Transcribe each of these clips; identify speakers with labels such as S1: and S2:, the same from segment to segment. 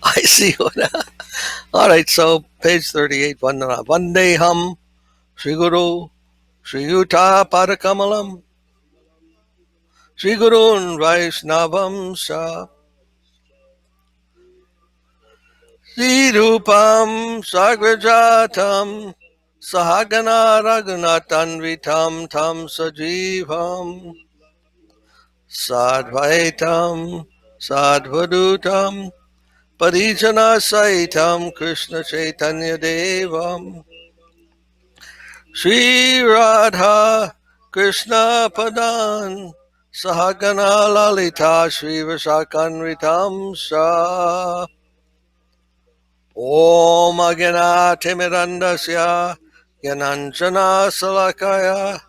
S1: I see what. All right, so page 38, Vandeham Sri Guru Sri Yuta Padakamalam Sri Gurun Vaishnavam Sa Sri Rupam Sagrajatam Sahagana Raghunatanvitam Tam Sajivam Sadvaitam Sadvadutam Parijana Saitam Krishna Chaitanya Devam Sri Radha Krishna Padan Sahagana Lalita Sri Vasakanritam Sa Om Agana Timirandasya Yananjana Salakaya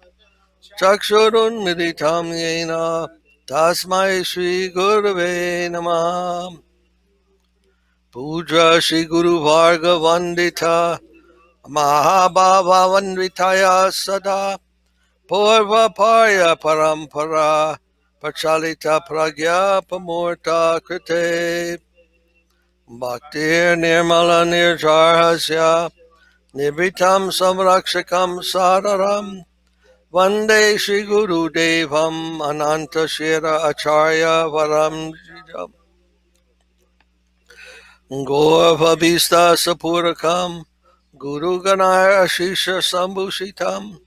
S1: Chakshurun Miditam Yena Tasmai Sri Gurave Namah Puja Shri Guru Varga Vandita Mahabhava Vanditaya Sada Purva Parya Parampara Pachalita Pragya Pamurta Krite Bhaktir Nirmala Nirjarhasya Nibritam Samrakshakam Sararam Vande Shri Guru Devam Ananta Shira Acharya Varam Gorvabhista Sapurakam Guru Ganaya Ashisha Sambhushitam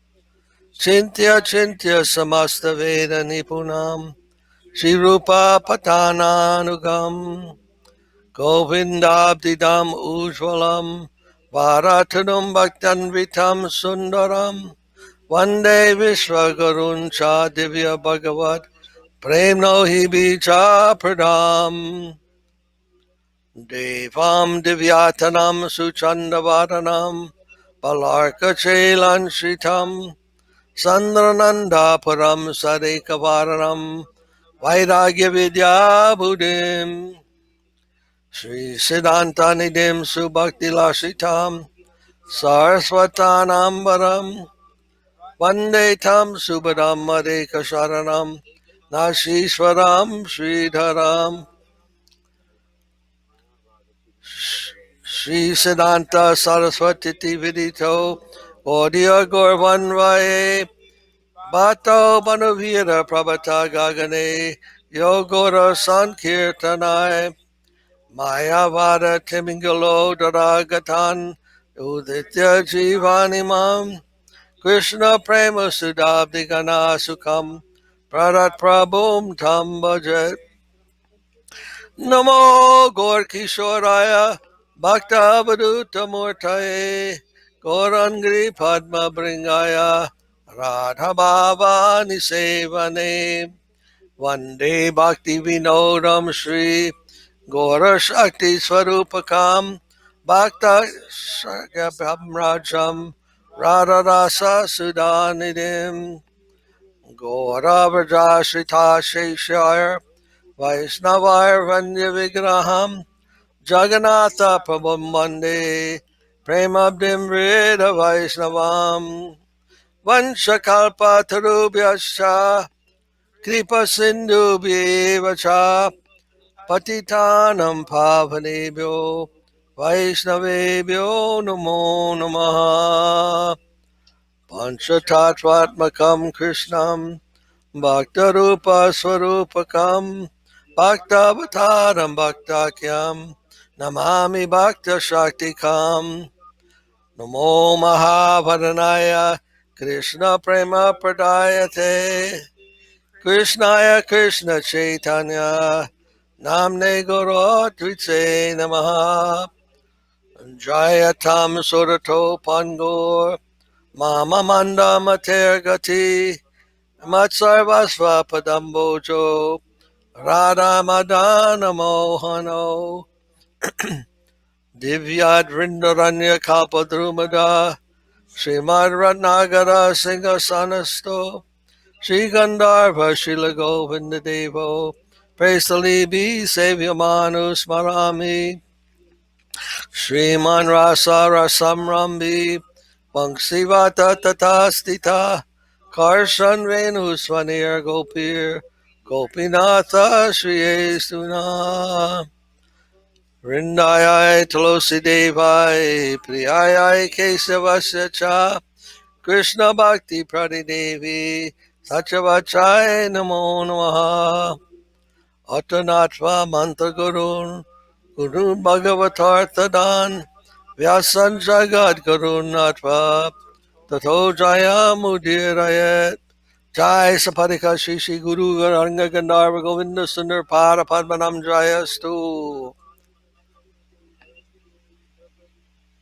S1: Chintya Chintya Samasta Veda Nipunam Shri Rupa Patananugam Govindabdidam Ujvalam Bharatanum Bhaktanvitam Sundaram Vande Vishwagarun Cha Divya Bhagavat Premno Hibi Cha Pradam Devam Divyatanam Suchandavaranam Balarka Chelan Shritam Sandrananda Param Sadekavaranam Vairagya Vidya Buddhim Sri Siddhanta Nidim Subhakti Lashitam Saraswatanambaram Vande Tam Subhadam Madeka Sharanam Nashishwaram Sridharam Sri Siddhanta Saraswati Vidito Audio Gorvanvaye Bhato Manuvira Prabhata Gagane Yogora Sankirtanai Mayavada Timingalo Daragatan Uditya Jivanimam Krishna Prema Sudabdigana Sukham Pradat Prabhum Tam Bhajet Namo Gaur Kishoraya Bhakta Vaduta Murtaye Gaurangri Padma Bringaya Radha Baba Nisevane Vande Bhakti Vinodam Shri Gaura Shakti Swarupakam Bhakta Rajam Radha Rasa Sudanidim Gaura Vraja Shrita Sheshayar Vaishnavayar Vanya Vigraham Jagannatha Prabham Vande Premabdim Vrida Vaishnavam Vanchakalpa Tarubhyascha Kripa Sindhu Bhyevacha Patitanam Pavanebhyo Vaishnavebhyo Namo Namaha Panchatatvatmakam Krishnam Bhaktarupa Swarupakam Bhaktavataram Bhaktakyam Namami Bhakta Shaktikam Namo Mahavadhanaya Krishna Prema Pradayate Krishnaya Krishna Chaitanya Namne Guru Tritse Namaha Jayatam Surato Pangur Mama Manda Mater Gati Matsarvasva Padambojo Radha Madana Mohano Divyad Vrindaranya Kalpadrumada Srimad Ratnagara Singha Shri Gandharva Shila Govinda Devo Praisalibi Sevya Manu Smarami Shriman Rasa Rasamrambi Vangsivata Tatastita Karshan Venu Svanir Gopir Gopinatha Shri Suna Vrindayai Tulosi Devai Priyayai Kesavasya Cha Krishna Bhakti Pradidevi Sachavachai Namo Namaha Atanatva Mantra Gurun Gurun Bhagavatarthadan Vyasan Jagad Gurun Natva Tato Jaya Mudirayat Jai Sapadika Shri Shri Guru Garanga Gandharva Govinda Sundar Pada Padmanam Jaya Stu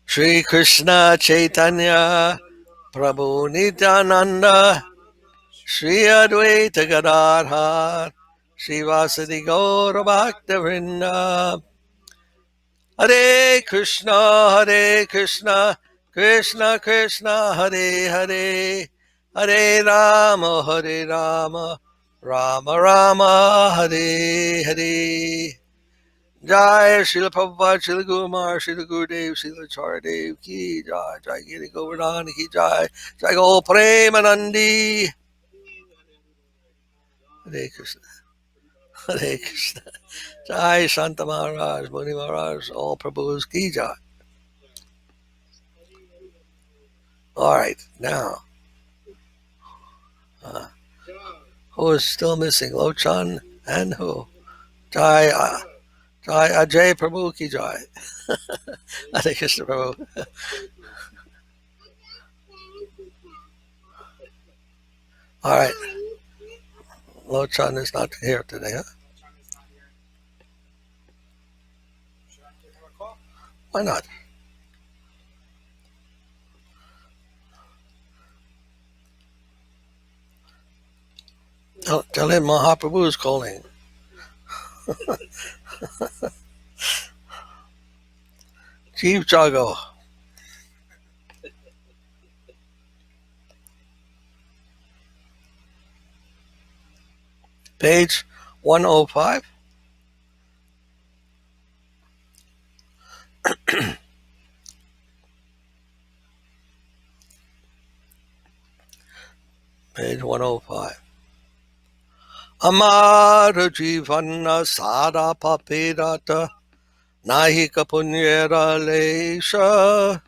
S1: Shri Krishna Chaitanya Prabhu Nityananda Shri Advaita Gadadhar Shri Vasadi Gaura Bhakta Vrinda Hare Krishna Krishna Krishna Hare Hare Hare Rama Rama Rama Hare Hare Jai Srila Prabhupada Srila Guru Maharaj Srila Gurudev Srila Charadev Ki Jai Jai Giri Govardhan Ki Jai Jai Go Premanandi Hare Krishna Hare Krishna Jai Santa Maharaj Muni Maharaj all Prabhus Ki Jai. All right, now who is still missing? Lochan and who? Jai Jai Ajay Prabhu Ki Jai. Hare Krishna Prabhu. All right, Lochan is not here today, huh? Why not? Tell him Mahaprabhu is calling. Chief Jago. Page 105. Page 105. Amara Jivana Sada Papirata Nahika Punyera Lesha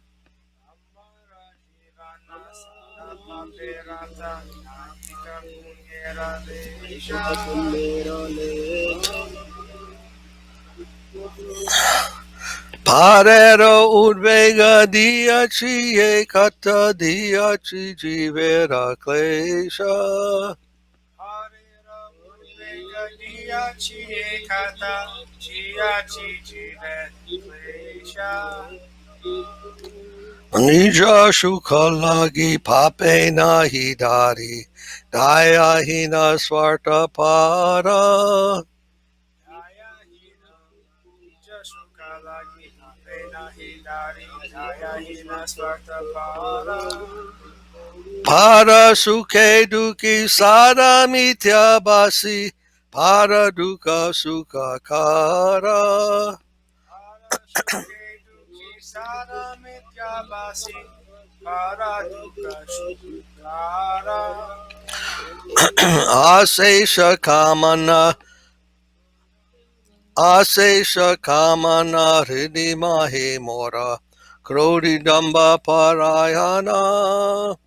S1: Parero Udvega Diachi Ekata Diachi Jivera Klesha Nija Shukalagi Pape Nahidari Daya Hina Swarta Para Para Suke Duki Sada Mitya Basi Para Duka Sukha Kara Asesha Kamana Hridhi Mahe Mora Krodi Damba Parayana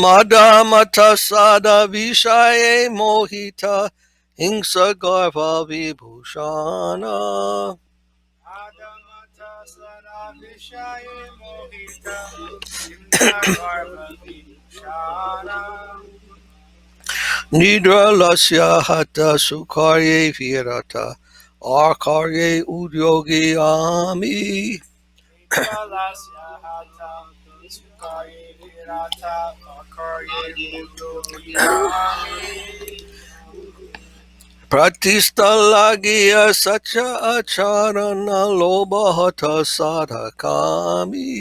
S1: Mada Mata Sada Vishaye Mohita Hingsa Garva Vibhushana Nidra Lasya Hata Sukarye Virata Arkarye Udyogi Ami Pratista Lagia Sacha Acharana Lobahata Sadhakami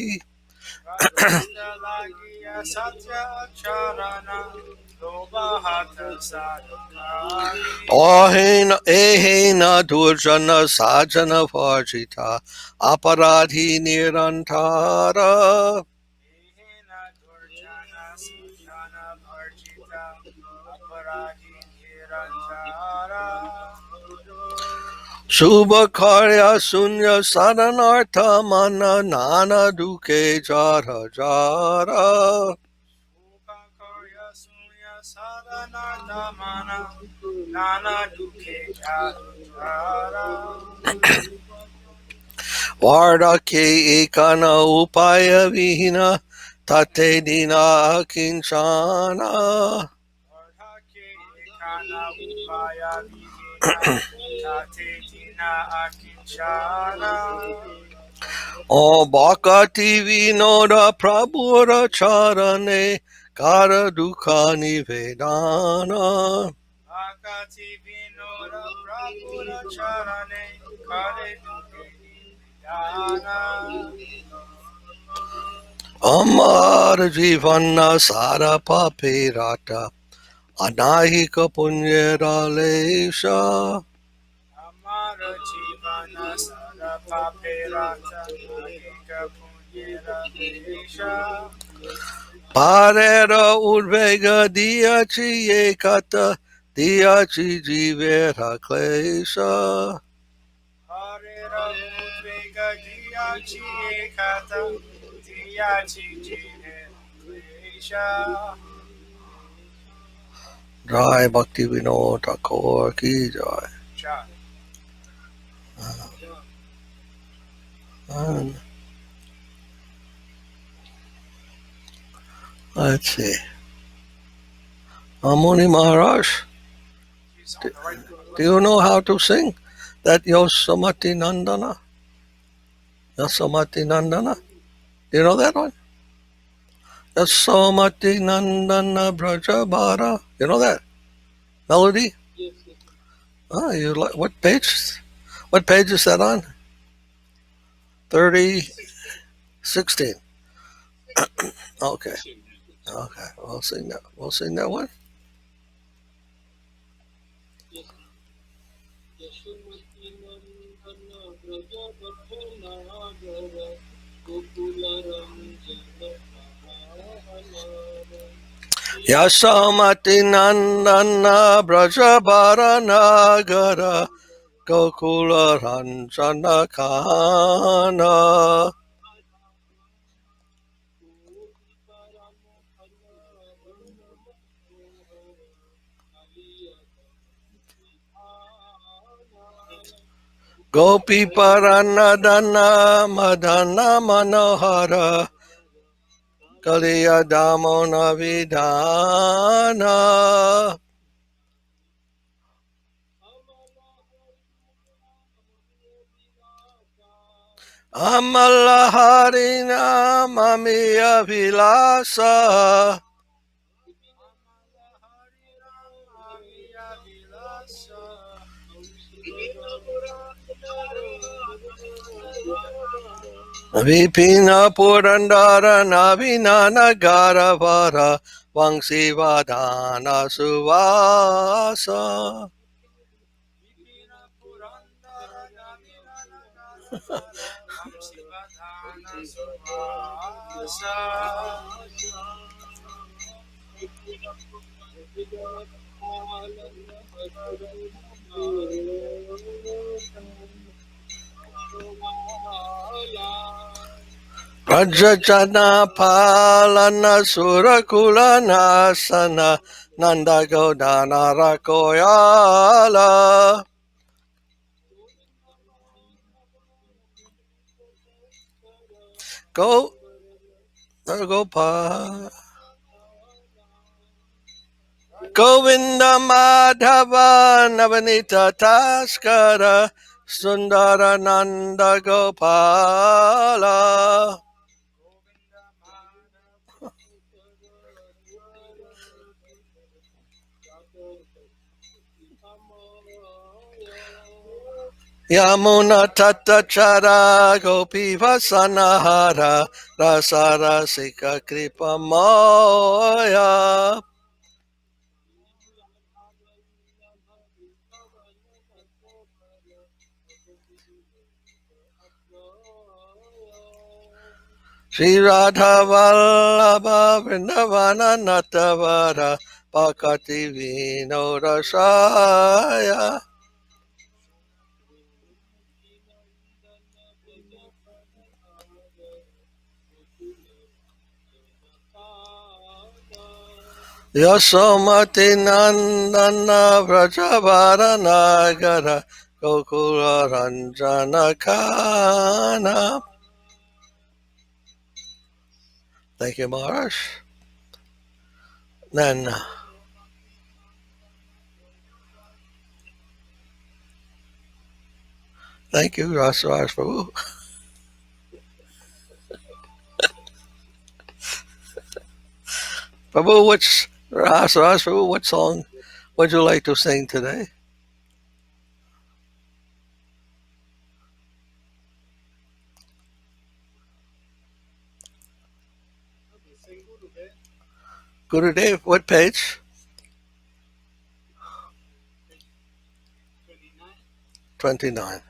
S1: Ahena ehena durjana sajana varjita aparadhi nirantara. Shubha karya sunya saranartha mana nana duke jara jara. Vardake ekana upaya vihina tate dina kinchana. O bhakati vinoda prabhura charane kara dukha nivedana. Amar jivana sara papirata anahika punyera lesha. Parera urvega diachi ekata diachi jivera klesha. Jai Bhakti Vinod Thakur ki jai. And let's see. Amuni Maharaj, do you know how to sing that Yosamati Nandana? Yosamati Nandana? Do you know that one? Yosamati Nandana Brajabara. You know that melody? Ah, you like what page? What page is that on? 3016. Okay. Okay. We'll sing that. We'll sing that one. Yasamati Nandana Brajabara Nagara Gokula Ranjana Kana. Gopi Paranadana Madana Manohara Kaliya Damona Vidana. Amala Harina Mamiya Vilasa. Vipina Purandara Navina Nagara Vara Vangsi Vadana Suvasa. Rajajana Palana Surakula Nasana Nanda Godana Rakoyala. Go Gopa Govinda Madhava Navanita Taskara Sundara Nanda Gopala. Yamuna tata chara gopi vasanahara rasara sika kripa moya. Sri Radha Vallabha Vrindavana Natavara Pakati Vinodasaya. Yasomati Nandana Vrajavara Nagara Gokula Ranjana Kana. Thank you, Maharaj. Then, thank you, Rasaraj Prabhu. Prabhu, Rasaraj Prabhu, what song would you like to sing today? Gurudev, what page? 29.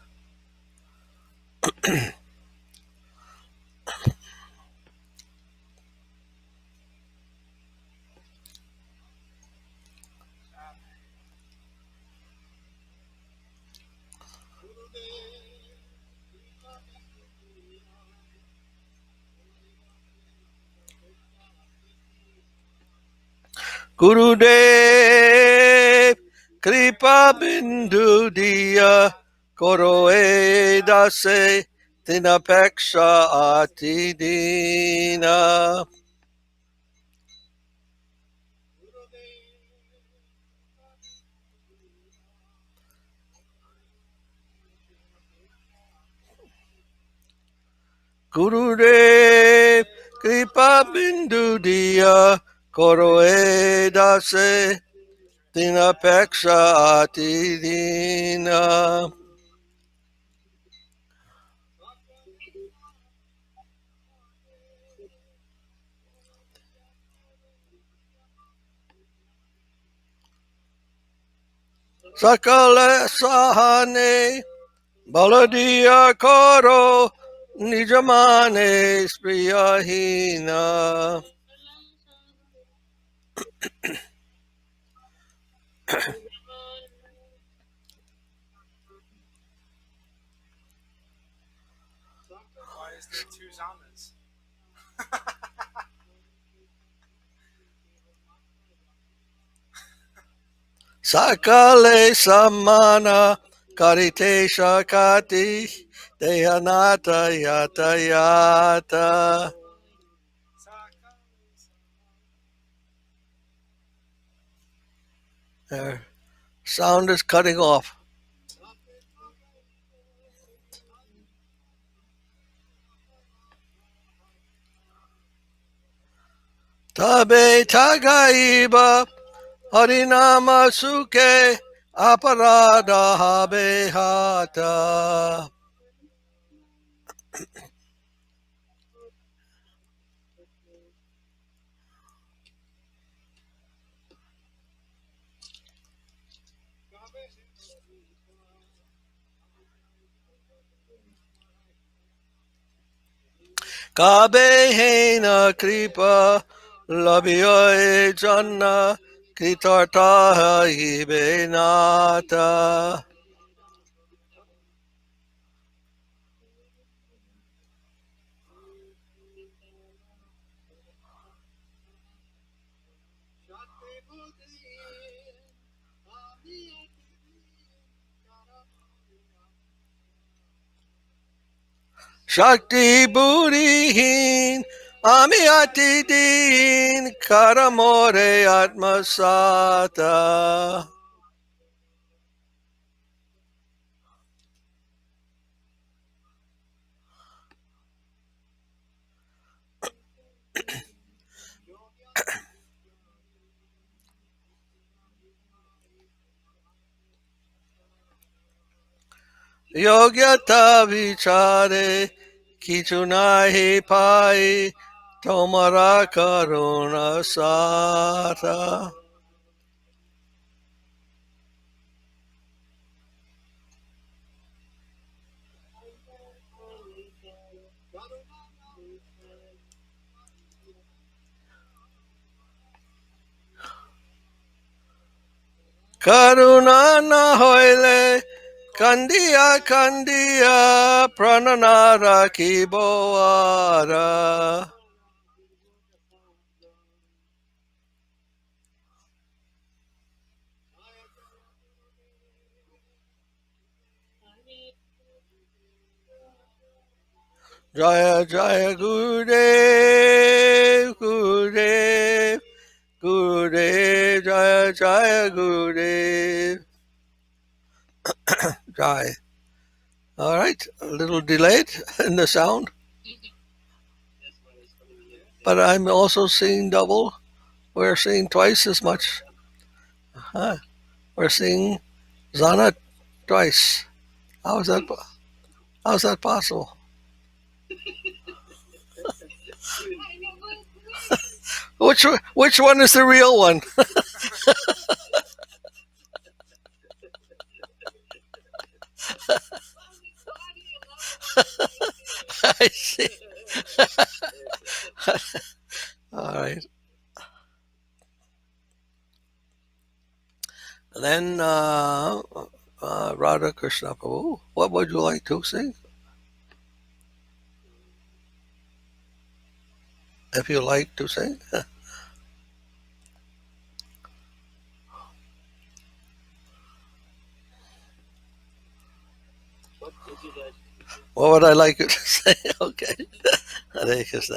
S1: Gurudev Kripa Bindu Diya Koroe Dase Tinapeksha Ati Dina. Gurudev Kripa Bindu Diya Koroe Dase Tinapeksha Ati Dina. Sakale Sahane Baladia Koro Nijamane Spriyahina. Sakale Samana Karite Shakati Dehanata Yata Yata. Sound is cutting off. Tabe Tagaiba Harinama Suke Aparada Habehata. Kabe Hena Kripa Labioe Janna Kritartaha Ibenata. Shakti Burihin Amiyati Din Karamore Atmasata. yogyata vichare kichu nahi pai tomara karuna sata. Karuna na hoile kandia kandia prananara kiboara. Jaya Jaya Gurudev Gurudev Gurudev Jaya Jaya Gurudev Jai. All right, a little delayed in the sound, but I'm also seeing double. We're seeing twice as much. Huh? We're seeing Zana twice. How is that? How's that possible? Which one is the real one? I see. All right. Then Radha Krishna Prabhu, what would you like to sing? If you like to sing, what would I like you to say? Okay, Hare Krishna.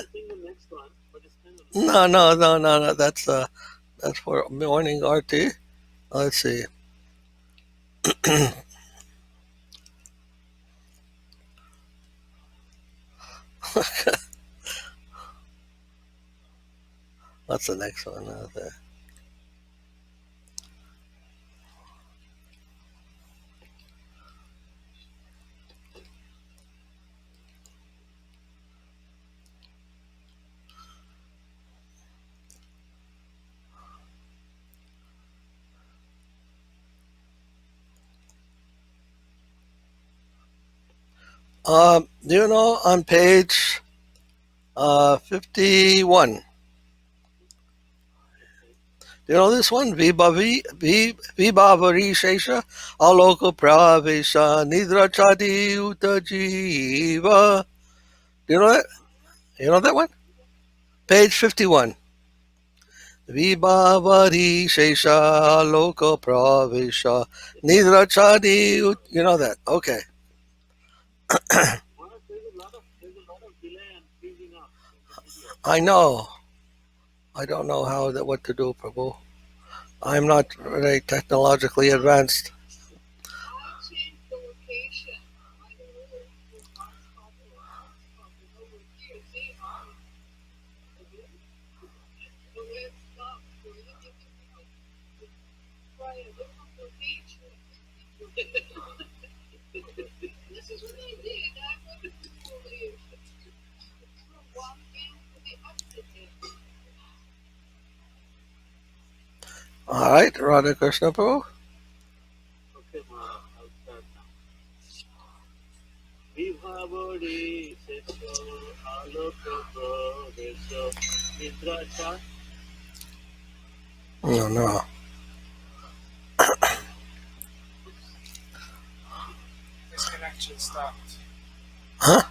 S1: No. That's for morning arti. Let's see. What's the next one? There? Do you know on page 51? You know this one? Vibhavari Shesha Aloko Pravesha Nidra Chadi Uta Jiva. Do you know that? You know that one? Page 51. Vibhavari Shesha Aloko Pravesha Nidra Chadi You know that? Okay. I know. I don't know what to do, Prabhu. I'm not very technologically advanced. All right, Radha Krishna Prabhu. No.
S2: His connection stopped.
S1: Huh?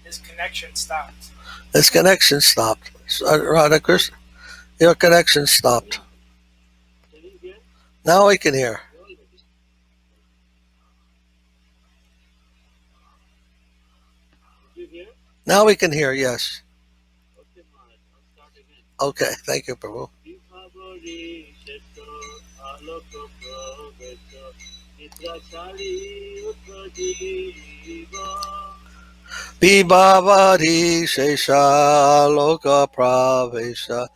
S2: His connection stopped.
S1: His connection stopped. Radha Krishna, your connection stopped. Now we can hear. Now we can hear, yes. Okay, thank you, Prabhu. Vibhavari Shesha Loka Pravesha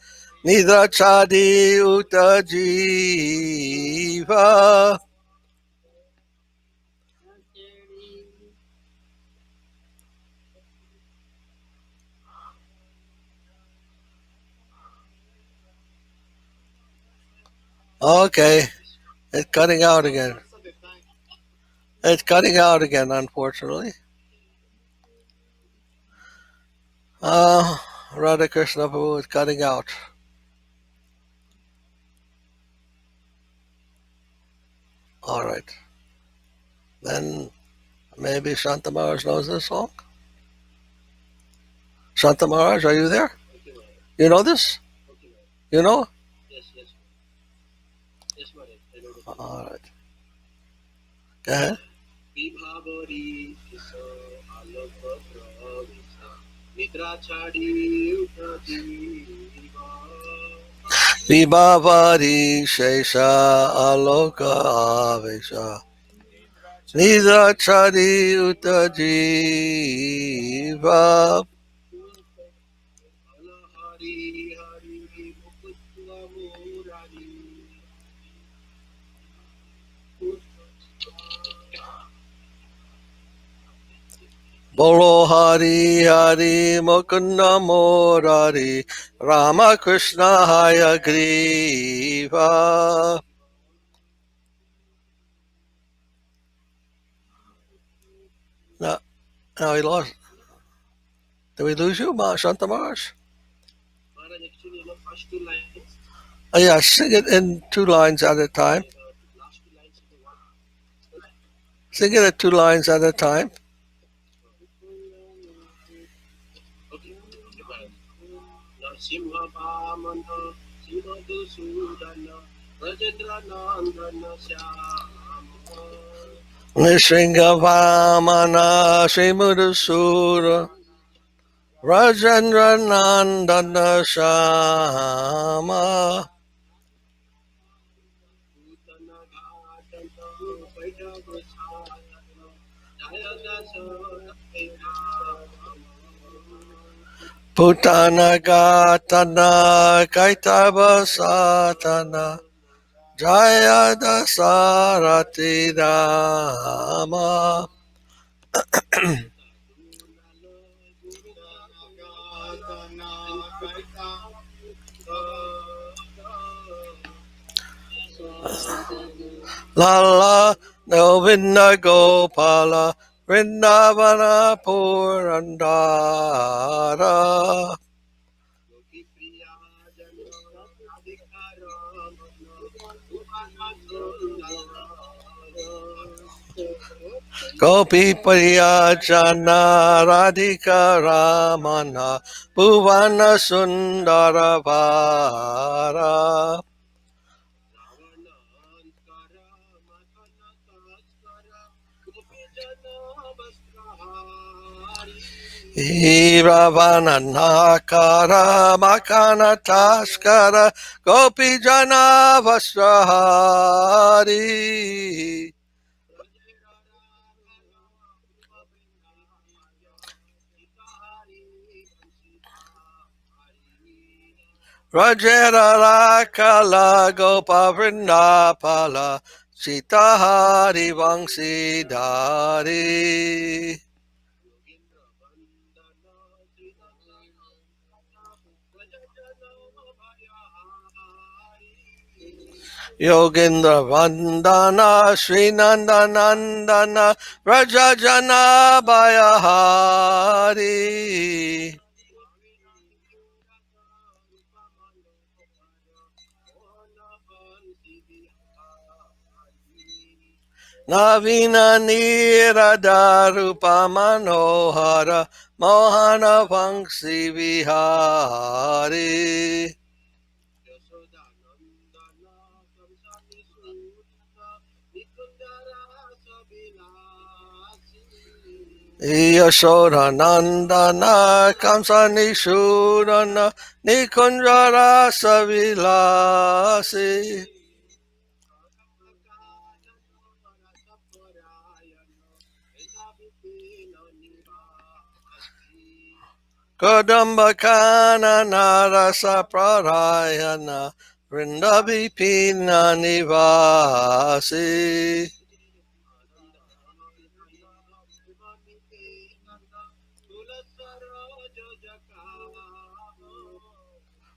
S1: Nidra Chadi Uta Jiva Okay, it's cutting out again. It's cutting out again, unfortunately. Uh, Radha Krishna Prabhu is cutting out. All right. Then maybe Shanta Maharaj knows this song. Shanta Maharaj, are you there? You know this? You know? All right. Go ahead. Vibhavari Shesha Aloka Avesha Nidra Chari Uta Jiva Bolo Hari Hari Mukunda Morari Rama Krishna Haya Griva. Now, now he lost. Did we lose you, Shanta Maharaj? Oh, yeah, sing it in two lines at a time. Sing it at two lines at a time. Nishringa Vamana Shimudusura Rajendra Nandana Shama Putana Gatana Kaitaba Satana Jaya Dasarati Rama. Lala Novinda Gopala Vrindavana Purandara Gopi Priyajana Radhika Ramana Bhuvana Sundara Vara Iravana Nakara Makana Taskara Gopi Jana Vasrahari Rajera Rakala Gopa Vrindapala Sitahari Vangsidhari Yogendra Vandana Srinandanandana Rajajana Bayahari Navina Niradarupa Manohara Mohana Vangsi Vihari Yashoda Nandana Kamsa Nishudana Nikunjara Savilasi Kodambakana Narasa Pradayana Vrindabhipina Nivasi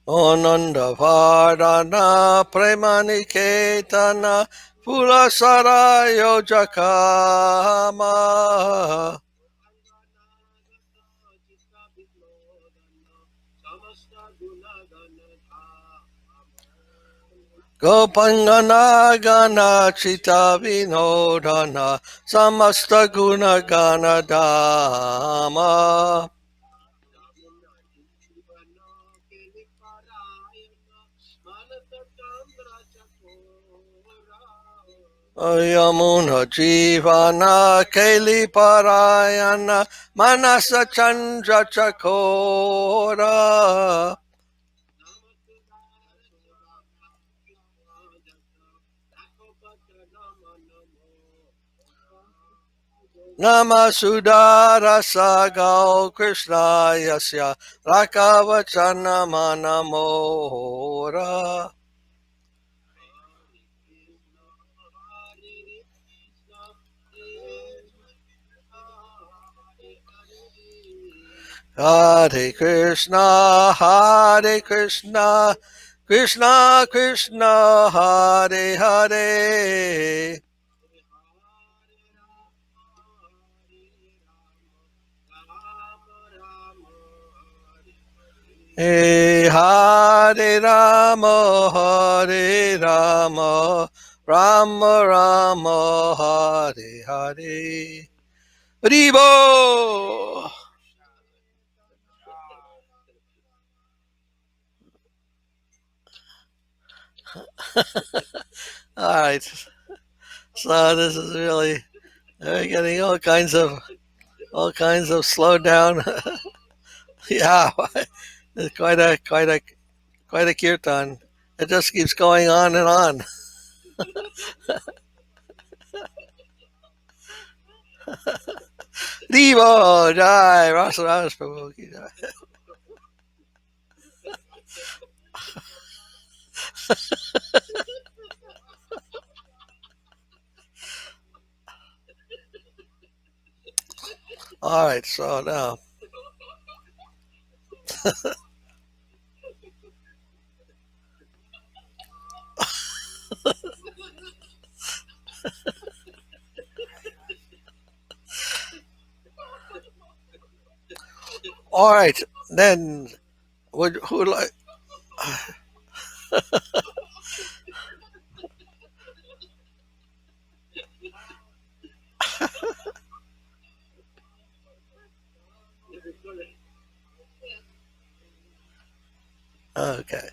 S1: Ananda Vardana Premaniketana Pulasara Yojakama Gopangana Gana Chita Vinodana Samasta Guna Gana Dama Yamuna Jivana Keli Parayana Manasa Chandra Chakora Namasudara Sagao Krishna Yasya Rakavachana Manamora Hare Krishna, Hare Krishna, Krishna Krishna, Hare Hare. Hey, Hare Rama, Hare Rama, Rama Rama, Hare Hare. Ribo! All right, so this is really we're getting all kinds of slow down. Yeah, it's quite a kirtan. It just keeps going on and on. Devo Jai Rasa Rasa Prabhu ki Jai. All right, so now, all right, then would who would like? Okay,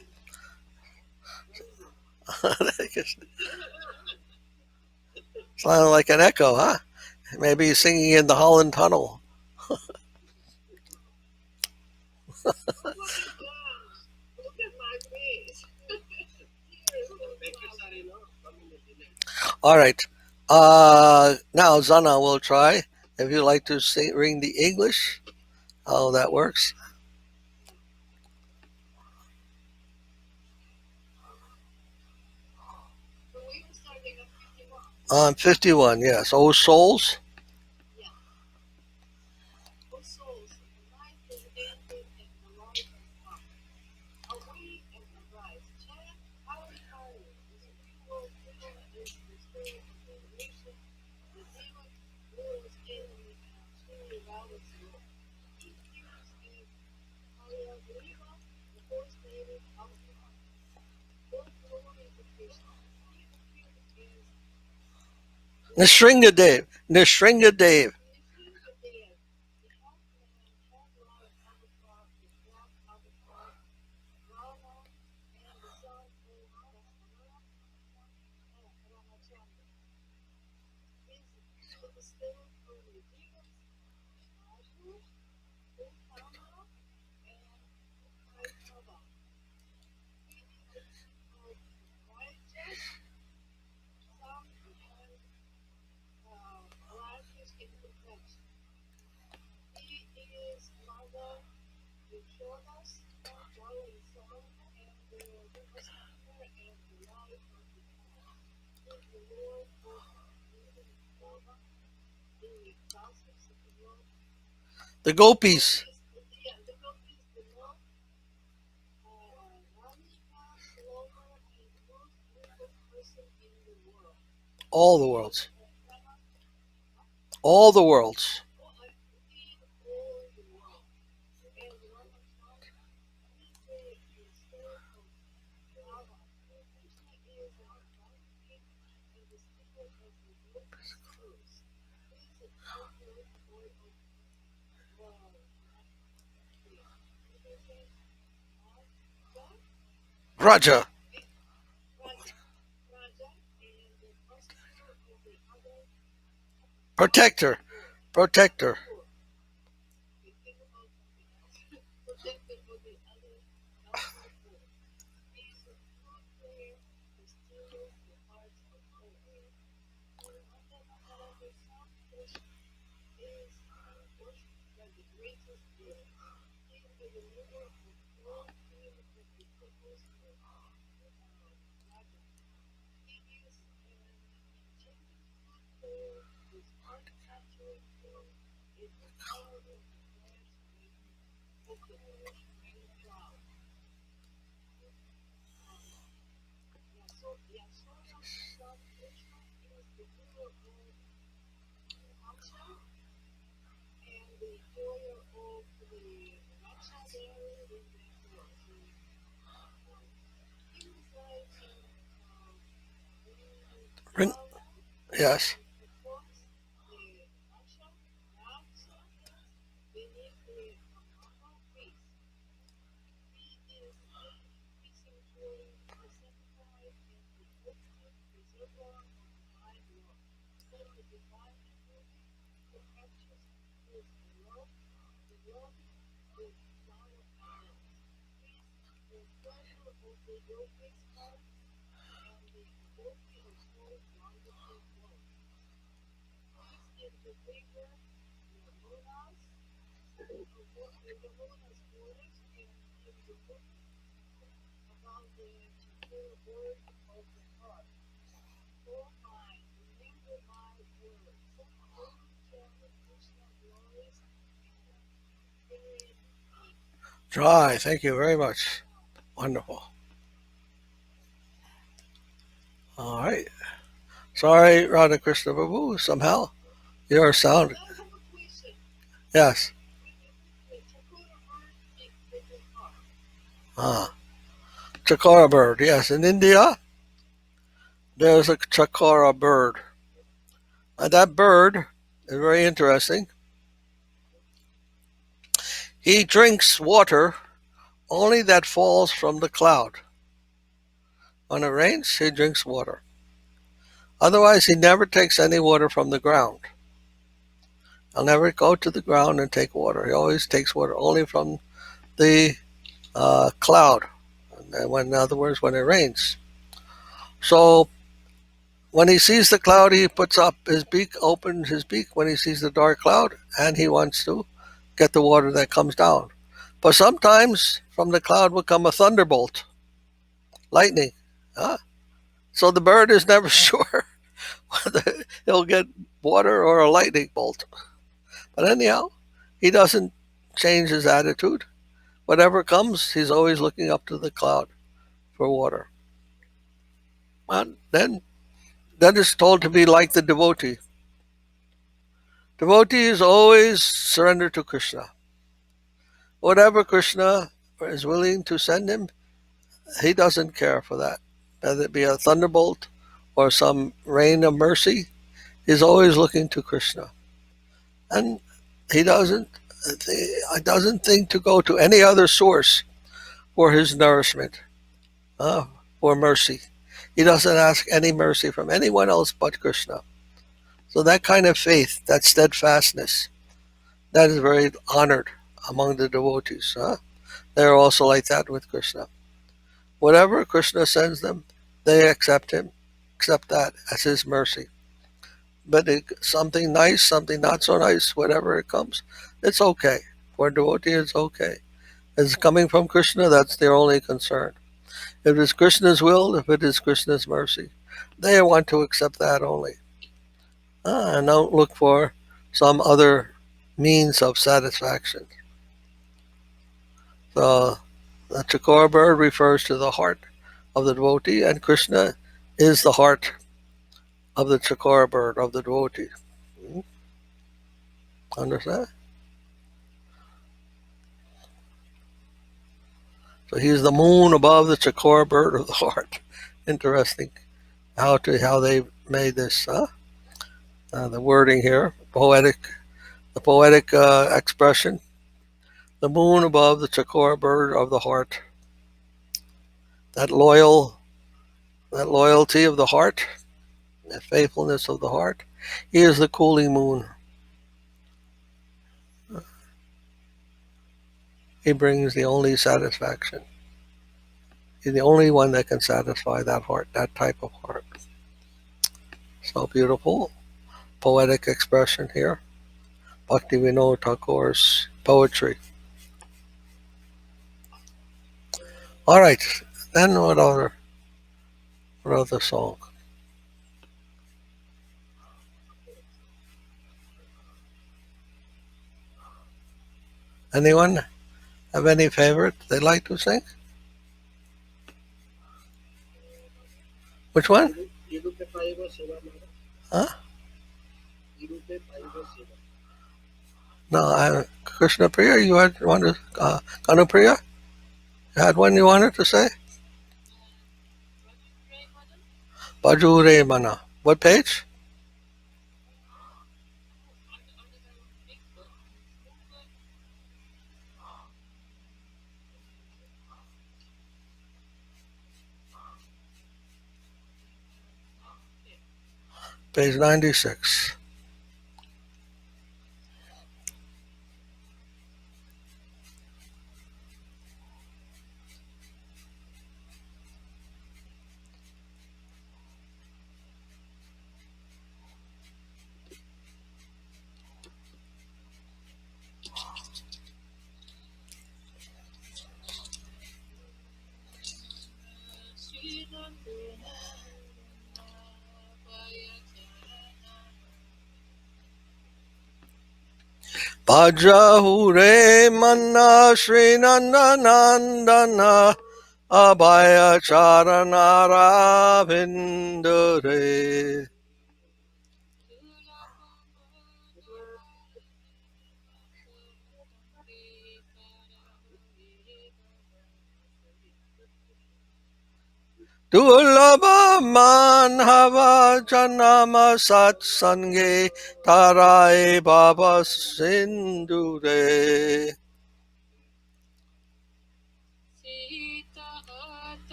S1: sounding like an echo, huh? Maybe he's singing in the Holland Tunnel. All right, now Zana will try. If you like to sing, ring the English, how that works. 51, yes. Oh souls. Nishringadev. Nishringadev. The gopis. All the worlds. All the worlds. Raja. Protector. Protector. Yes. Dry. Thank you very much. Wonderful. All right. Sorry, Radha Krishna Babu. Somehow your sound. Yes. Ah. Chakora bird. Yes. In India, there's a chakora bird. And that bird is very interesting. He drinks water only that falls from the cloud. When it rains, he drinks water. Otherwise, he never takes any water from the ground. He'll never go to the ground and take water. He always takes water only from the cloud. When, in other words, when it rains. So when he sees the cloud, he puts up his beak, opens his beak when he sees the dark cloud, and he wants to get the water that comes down. But sometimes from the cloud will come a thunderbolt, lightning. Huh? So the bird is never sure whether he'll get water or a lightning bolt. But anyhow, he doesn't change his attitude. Whatever comes, he's always looking up to the cloud for water. And then that is told to be like the devotee. Devotee is always surrendered to Krishna. Whatever Krishna is willing to send him, he doesn't care for that. Whether it be a thunderbolt or some rain of mercy, he's always looking to Krishna. And he doesn't think to go to any other source for his nourishment, for mercy. He doesn't ask any mercy from anyone else but Krishna. So that kind of faith, that steadfastness, that is very honored among the devotees. They're also like that with Krishna. Whatever Krishna sends them, they accept that as his mercy. But something nice, something not so nice, whatever it comes, it's okay. For a devotee, it's okay. It's coming from Krishna, that's their only concern. If it's Krishna's will, if it is Krishna's mercy, they want to accept that only. And don't look for some other means of satisfaction. So the chakora bird refers to the heart of the devotee, and Krishna is the heart of the chakora bird, of the devotee. Understand? So he's the moon above the chakora bird of the heart. Interesting how they made this. The wording here, the poetic expression. The moon above the chakora bird of the heart. That loyalty of the heart, that faithfulness of the heart. He is the cooling moon. He brings the only satisfaction. He's the only one that can satisfy that heart, that type of heart. So beautiful, poetic expression here. Bhakti Vinod Thakur's poetry. All right, then what other song? Anyone have any favorite they'd like to sing? Which one? Huh? No, Krishna Priya. You had one to Kanu Priya. You had one you wanted to say? Bajure Mana. What page? Page 96. Bajahure Manna Sri Nanda Nandana Abhaya Charanara Vindure. Dulaba Manhava Janama Satsange Tarai Baba Sindure.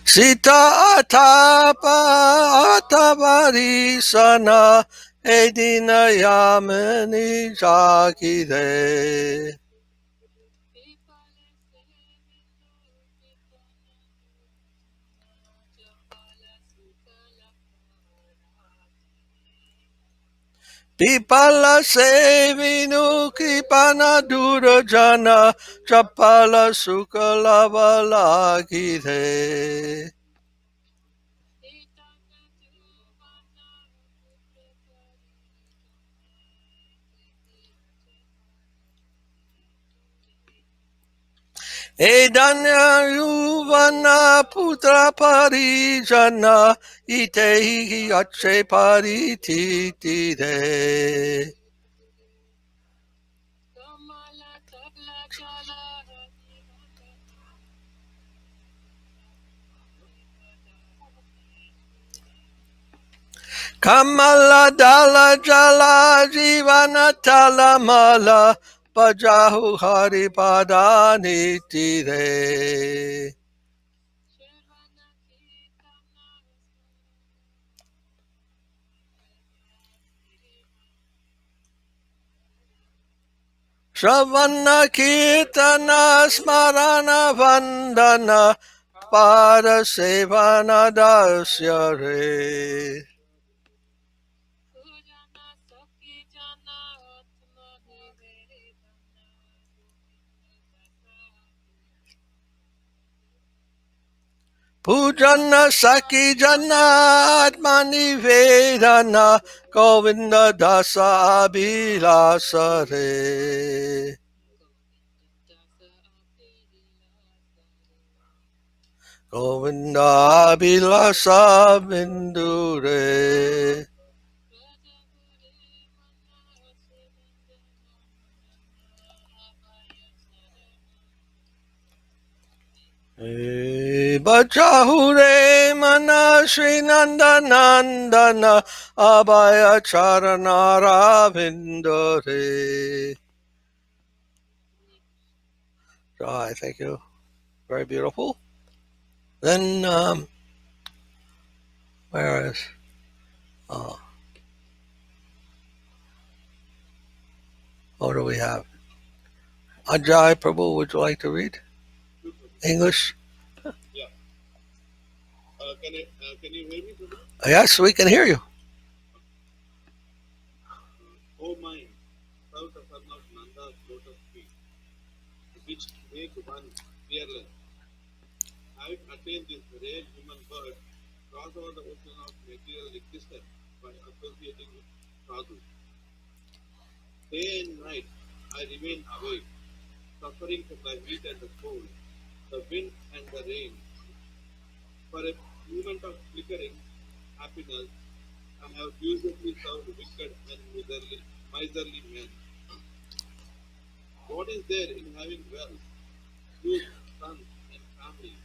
S1: Sita Atapa Atabari Sana Edina Yamani Jakide. Pipala Sevinu Kripana Durajana Chapala Sukalavala Gide. Edanya Yuvana Putra Parijana Itehi Ache Paritite. Kamala Dala Jala Jivana Talamala Pajahu Haripada Nitire. Shravana Kirtana Smarana Vandana Pada Sevana Dasyare. Pujana Saki Jana Atmani Vedana Govinda Dasa Abhilasa Re. Govinda Abhilasa Bindure. Bajahure mana Sri Nanda Nandana Abhaya Charana Ravindore. Right, thank you. Very beautiful. Then, where is, uh, what do we have? Ajay Prabhu, would you like to read? English?
S3: Can you hear me, Prabhu?
S1: Yes, we can hear you.
S3: O mind, thou the son of Nanda's lotus feet, which make one fearless, having attained this rare human birth, cross over the ocean of material existence by associating with sadhu. Day and night I remain awake, suffering from the heat and the cold, the wind and the rain. For a moment of flickering happiness, I have usually served wicked and miserly men. What is there in having wealth, youth, sons, and family?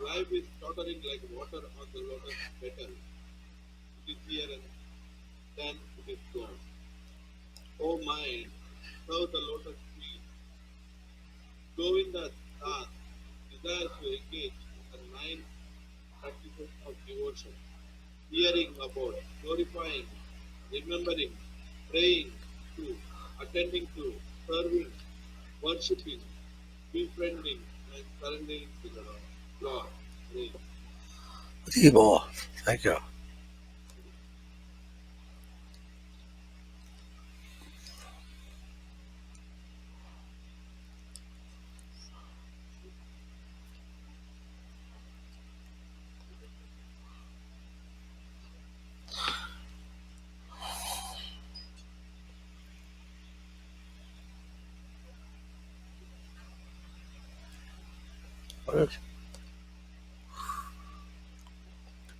S3: Life is tottering like water on the lotus petal. It is here and then it is gone. O mind, serve the lotus feet. Govinda's task desires to engage in the 9 practices of devotion, hearing about, glorifying, remembering, praying to, attending to, serving, worshipping, befriending, and surrendering to the Lord.
S1: Evil. Thank you.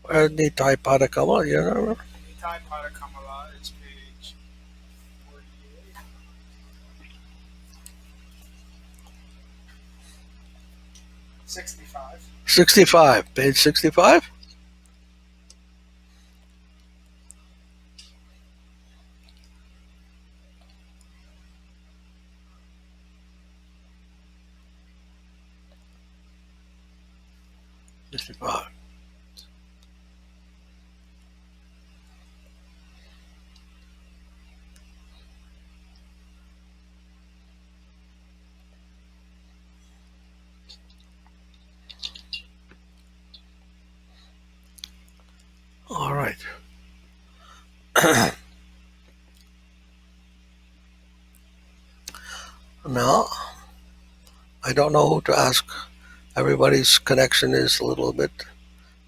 S1: Where's the Taipadakama? You know?
S2: Nitai Padakamala is page 48. 65.
S1: 65. Page 65? All right. Now, I don't know who to ask. Everybody's connection is a little bit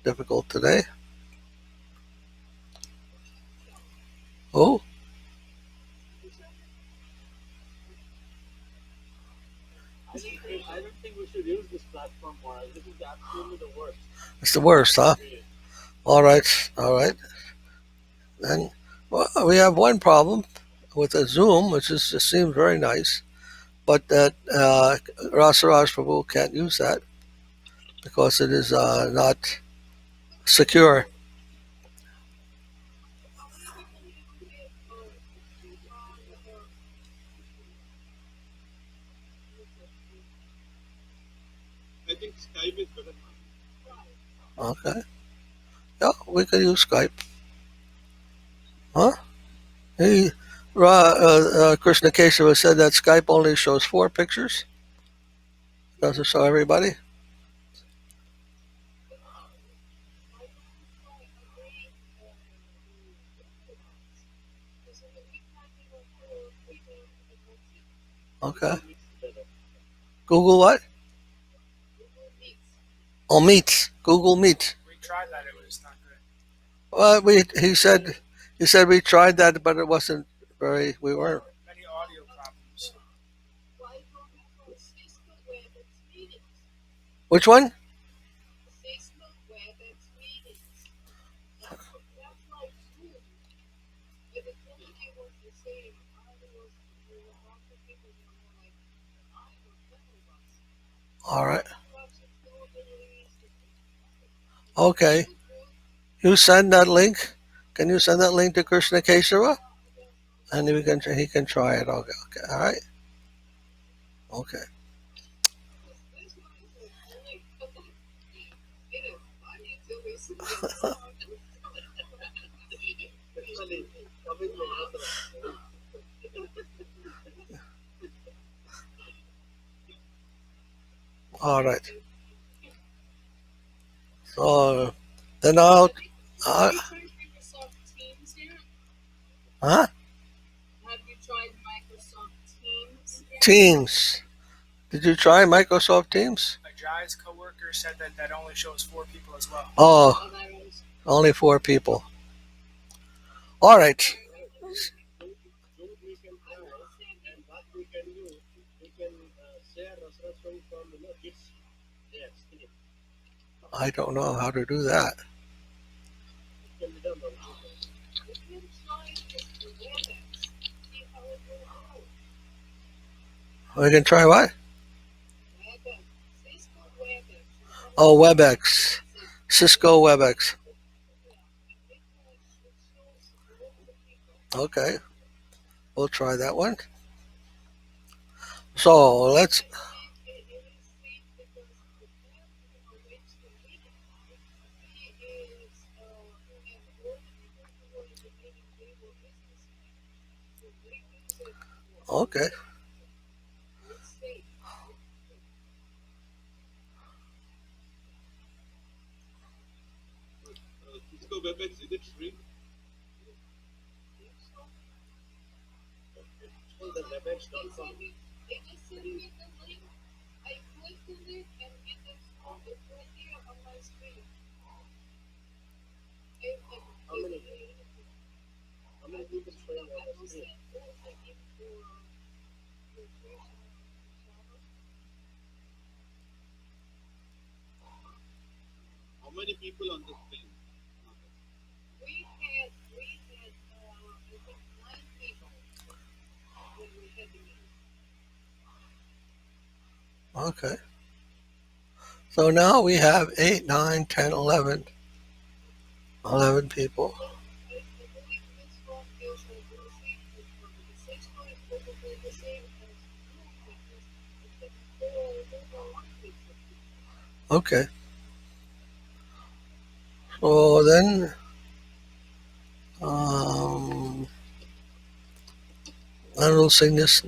S1: difficult today. Oh,
S3: I don't think we should use this platform more. This is absolutely the worst.
S1: it's the worst, huh? All right. All right. Then well, we have one problem with a Zoom, which is, it seems very nice, but that Rasaraj Prabhu can't use that because it is not secure.
S3: I think Skype is better now.
S1: Okay. Yeah, we could use Skype. Huh? He, Krishna Kesava said that Skype only shows 4 pictures. Doesn't show everybody. Okay. Google what? Oh, Meet. Google Meet.
S2: We tried that. It was not good.
S1: Well, he said we tried that, but it wasn't very. We weren't.
S2: Many audio problems.
S1: Which one? All right. Okay. You send that link. Can you send that link to Krishna Kesava? And he can try it. Okay. Okay. All right. Okay. All right. So then uh, huh? Teams. Did you try Microsoft Teams?
S2: Ajay's coworker said that only shows 4 people as well.
S1: Oh, only 4 people. All right.
S3: Zoom we can try, and what we can do, we can share reference from kids. Yes, it
S1: I don't know how to do that.
S3: can be done on Zoom.
S1: We can try what? Oh, WebEx. Cisco WebEx. Okay. We'll try that one. So let's. Okay.
S3: Cisco WebEx, is it free? It's the WebEx.com. How many people showing on the screen? How many people on the screen?
S1: Okay. So now we have 8, 9, 10, 11. 11 people. Okay. So then, I will sing this.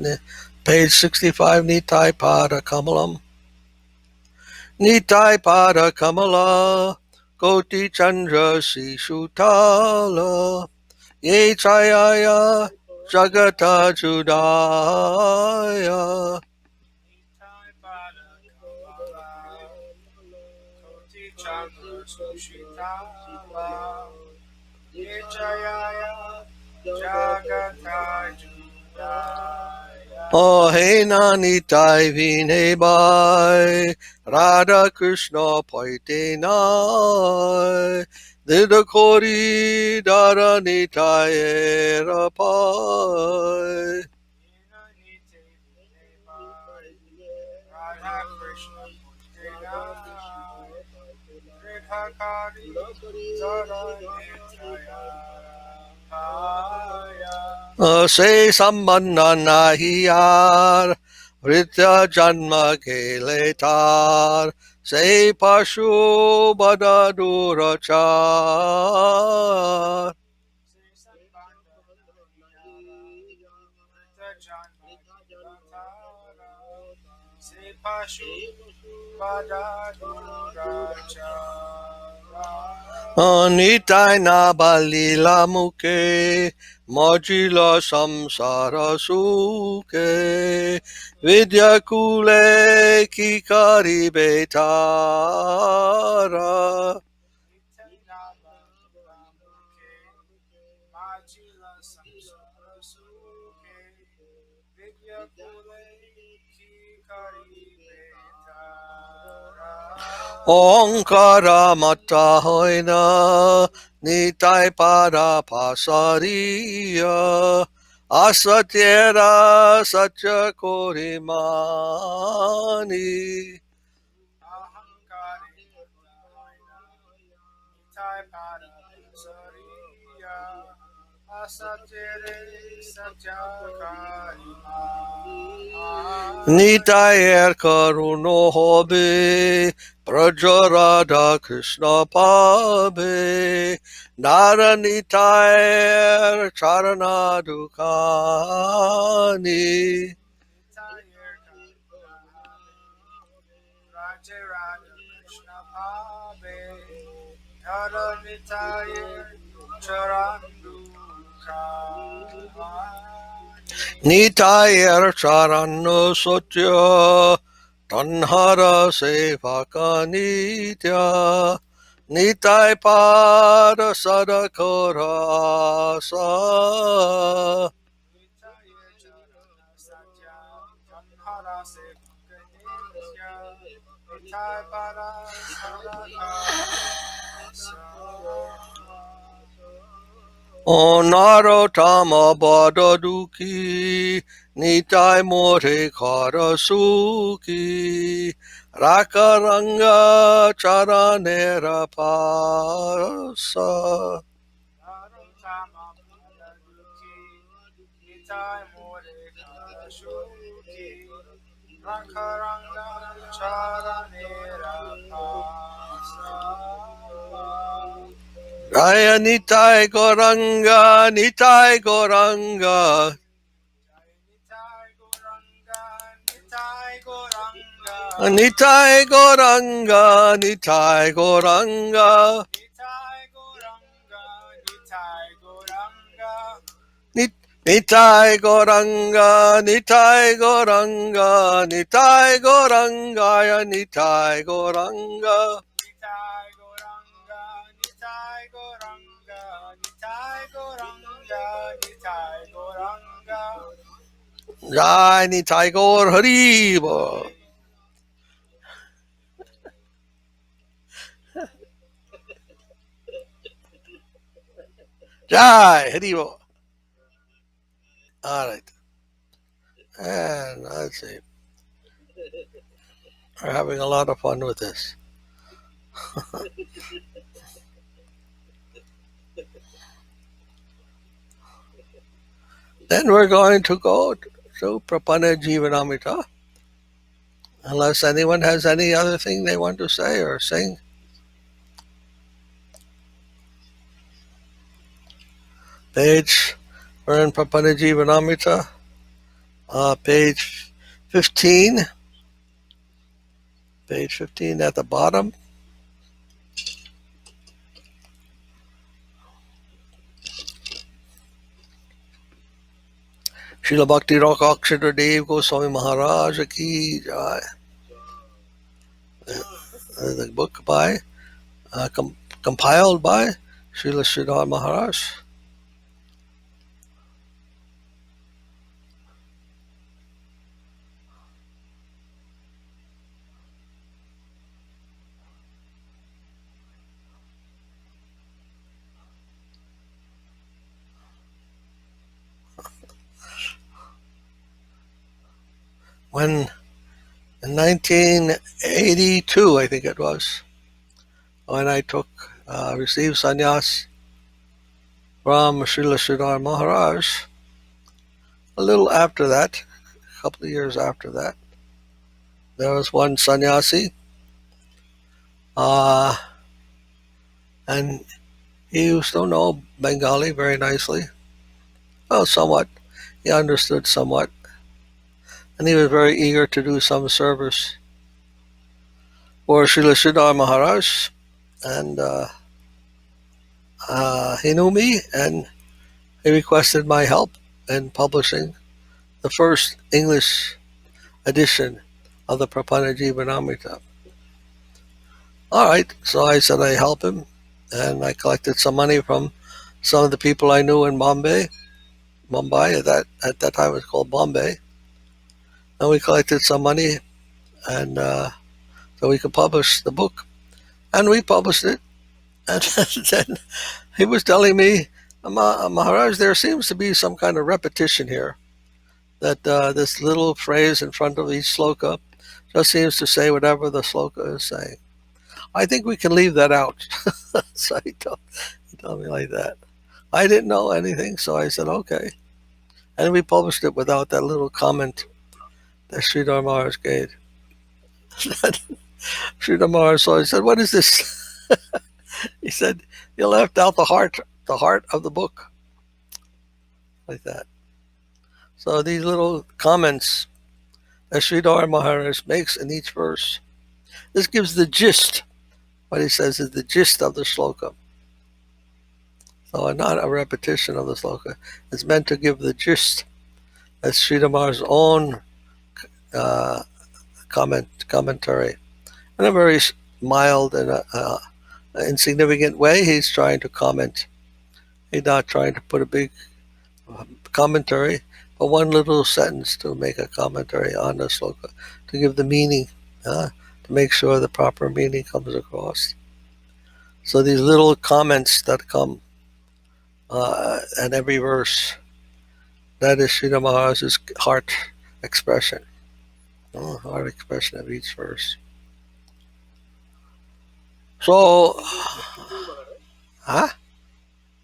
S1: Page 65, Nitai Pada Kamalam. Nitai Pada Kamala, Koti Chandra Sishutala, Ye Chayaya, Jagata Judaya.
S2: Nitai pada kamala, koti chandra sushitala, ye jayaya, jagata judaya.
S1: Oh, hey, Nitai Vine Bai, Radha Krishna Paite Nai, Didakori Dara Nitai Rapai.
S2: Radha Krishna Purtena, Kridhakari Zaranitaya.
S1: Say Sambanna Nahiyar, Vritya Janma Keletar, Say Pashu Badadurachar.
S2: Se pashu pada duracha.
S1: Nitai na balila muke, majila samsara suke, vidya kule kikari betara. Onkara mata hoina, nitai para pasariya, asatyera satya korimani. Nitayer karuno hobe, prajarada Krishna pabe, nara nitayer charana dukani. Nitayer charano sotya, tanhara sevaka nitya, nitai pada sadakara asa. Narottama Badaduki, Nitai More Karasuki, Rakaranga Charanera Pasa. Jaya Nitai Goranga, Nitai Goranga. Nitai Goranga, Nitai Goranga. Nitai Goranga, Nitai Goranga, Nitai Goranga, Nitai Goranga. Jai Nitai Gaur Haribo. Jai Haribo. All right. And let's see. We're having a lot of fun with this. Then we're going to go to Prapana Jivanamrita. Unless anyone has any other thing they want to say or sing. Page, we're in Prapana Jivanamrita. Page 15. Page 15 at the bottom. Srila Bhakti Rakshatra Dev Goswami Maharaj Ki Jai. The book by, compiled by Srila Sridhar Maharaj. When in 1982, I think it was, when I received sannyas from Srila Sridhar Maharaj, a little after that, a couple of years after that, there was one sannyasi, and he used to know Bengali very nicely. Well, somewhat. He understood somewhat. And he was very eager to do some service for Srila Sridhar Maharaj. and he knew me, and he requested my help in publishing the first English edition of the Prapana Jivanamrita. All right, so I said I help him, and I collected some money from some of the people I knew in Mumbai. At that time it was called Bombay, and we collected some money, and so we could publish the book, and we published it. And then he was telling me, Maharaj, there seems to be some kind of repetition here. That this little phrase in front of each sloka just seems to say whatever the sloka is saying. I think we can leave that out. So he told me like that. I didn't know anything, so I said, okay. And we published it without that little comment that Sridhar Maharaj gave. Sridhar Maharaj saw, he said, what is this? He said, you left out the heart of the book. Like that. So these little comments that Sridhar Maharaj makes in each verse, this gives the gist. What he says is the gist of the shloka. So not a repetition of the sloka. It's meant to give the gist. That's Sridhar Maharaj's own commentary. In a very mild and insignificant way, he's trying to comment. He's not trying to put a big commentary, but one little sentence to make a commentary on the sloka, to give the meaning, to make sure the proper meaning comes across. So these little comments that come in every verse, that is Sridhar Maharaj's heart expression. Heart expression of each verse. So,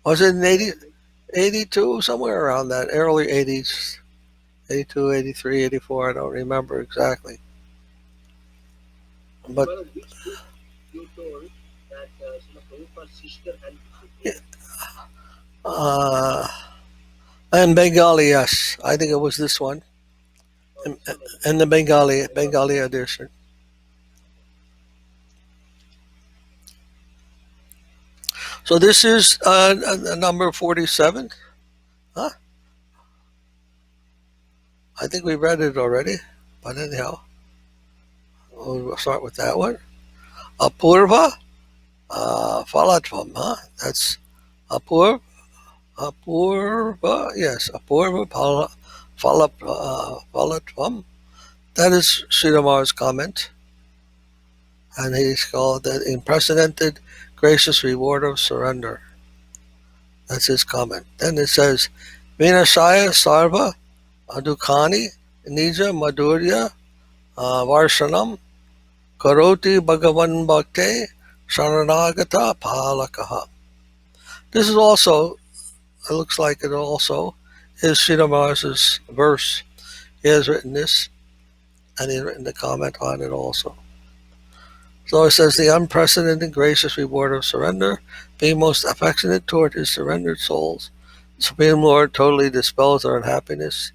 S1: was it in 82, somewhere around that, early 80s, 82, 83, 84, I don't remember exactly. But
S3: Which book you told that Prabhupada's sister had
S1: in Bengali, yes, I think it was this one, in the Bengali edition. So this is number 47. Huh? I think we read it already, but anyhow, we'll start with that one. Apurva Falatvam, huh? That's Apurva, yes, Apurva Falatvam. That is Sridhar's comment, and he's called the unprecedented gracious reward of surrender. That's his comment. Then it says, Vinashaya Sarva Adukani Nija Madhurya Varshanam Karoti Bhagavan Bhakte Sharanagata Palakaha. This is also, it looks like it also is Sridhar's verse. He has written this, and he's written the comment on it also. So it says, the unprecedented gracious reward of surrender, being most affectionate toward his surrendered souls, the Supreme Lord totally dispels their unhappiness,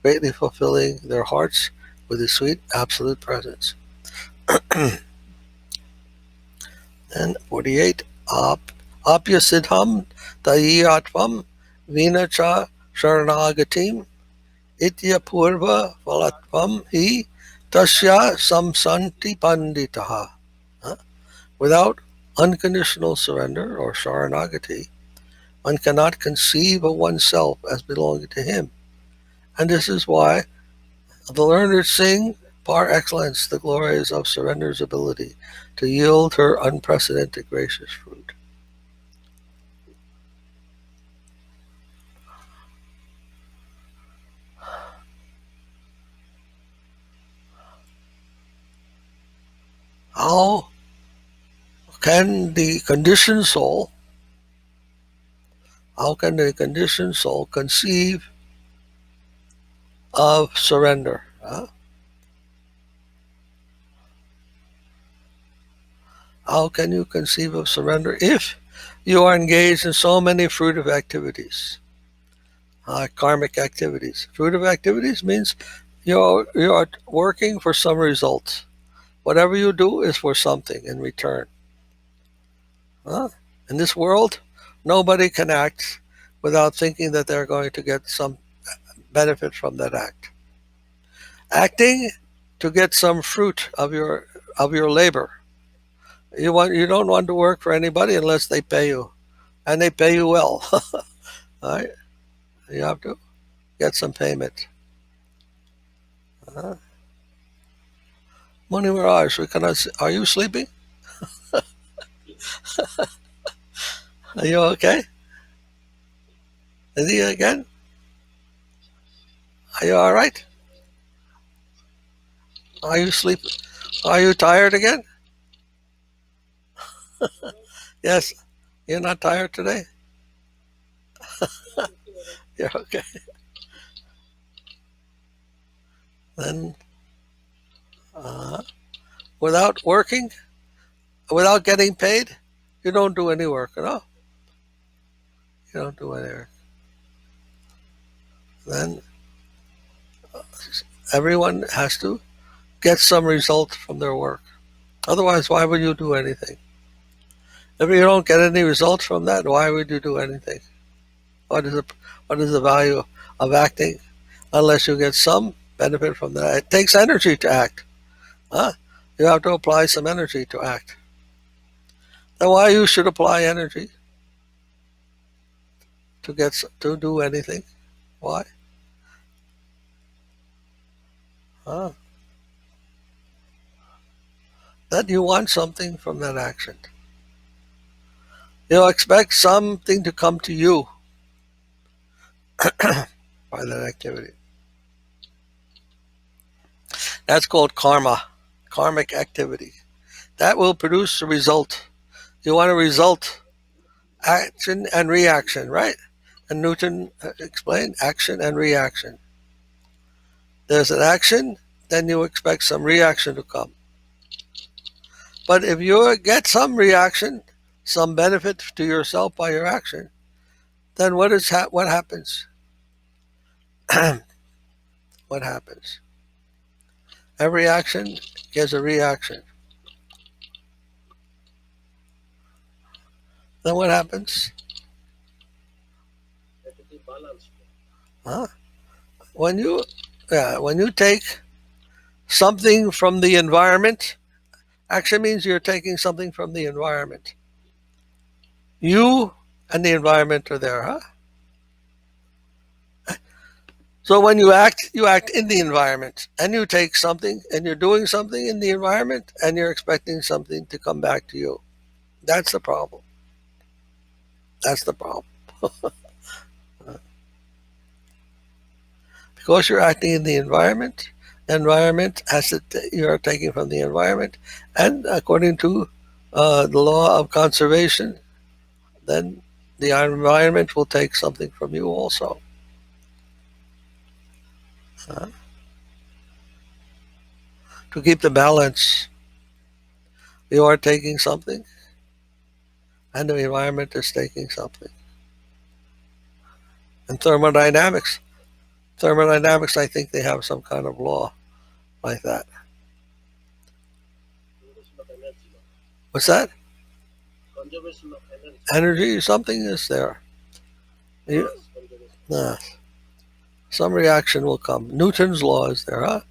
S1: greatly fulfilling their hearts with his sweet absolute presence. And 48, Apya Siddham Tayyatvam Vinacha Sharanagatim Itya Purva Valatvam Hi Tasya Samsanti Panditaha. Without unconditional surrender or sharanagati, one cannot conceive of oneself as belonging to him. And this is why the learned sing par excellence the glories of surrender's ability to yield her unprecedented gracious fruit. How can the conditioned soul conceive of surrender? How can you conceive of surrender if you are engaged in so many fruitive activities, karmic activities? Fruitive activities means you are working for some result. Whatever you do is for something in return. Huh? In this world, nobody can act without thinking that they're going to get some benefit from that act. Acting to get some fruit of your labor. You don't want to work for anybody unless they pay you, and they pay you well. All right, you have to get some payment. Uh, Muni Mirage, are you sleeping? Are you okay? Is he again? Are you all right? Are you sleeping? Are you tired again? Yes. You're not tired today? You're okay. Then, uh, without working, without getting paid, you don't do any work, you know? You don't do any work. Then everyone has to get some result from their work. Otherwise, why would you do anything? If you don't get any result from that, why would you do anything? What is the, what is the value of acting unless you get some benefit from that? It takes energy to act. Huh? You have to apply some energy to act. Then why you should apply energy to do anything? Why? Huh? That you want something from that action. You expect something to come to you by that activity. That's called karma, karmic activity. That will produce a result. You want a result, action and reaction, right? And Newton explained action and reaction. There's an action, then you expect some reaction to come. But if you get some reaction, some benefit to yourself by your action, then what happens? What happens? Every action gives a reaction. Then what happens? Huh? When you take something from the environment, action means you're taking something from the environment. You and the environment are there, huh? So when you act in the environment, and you take something, and you're doing something in the environment, and you're expecting something to come back to you. That's the problem. That's the problem. Because you're acting in the environment has to you're taking from the environment, and according to the law of conservation, then the environment will take something from you also. Uh, to keep the balance, you are taking something, and the environment is taking something. And thermodynamics, I think they have some kind of law like that. What's that?
S3: Conservation of energy.
S1: Energy, something is there. You, some reaction will come. Newton's law is there, huh?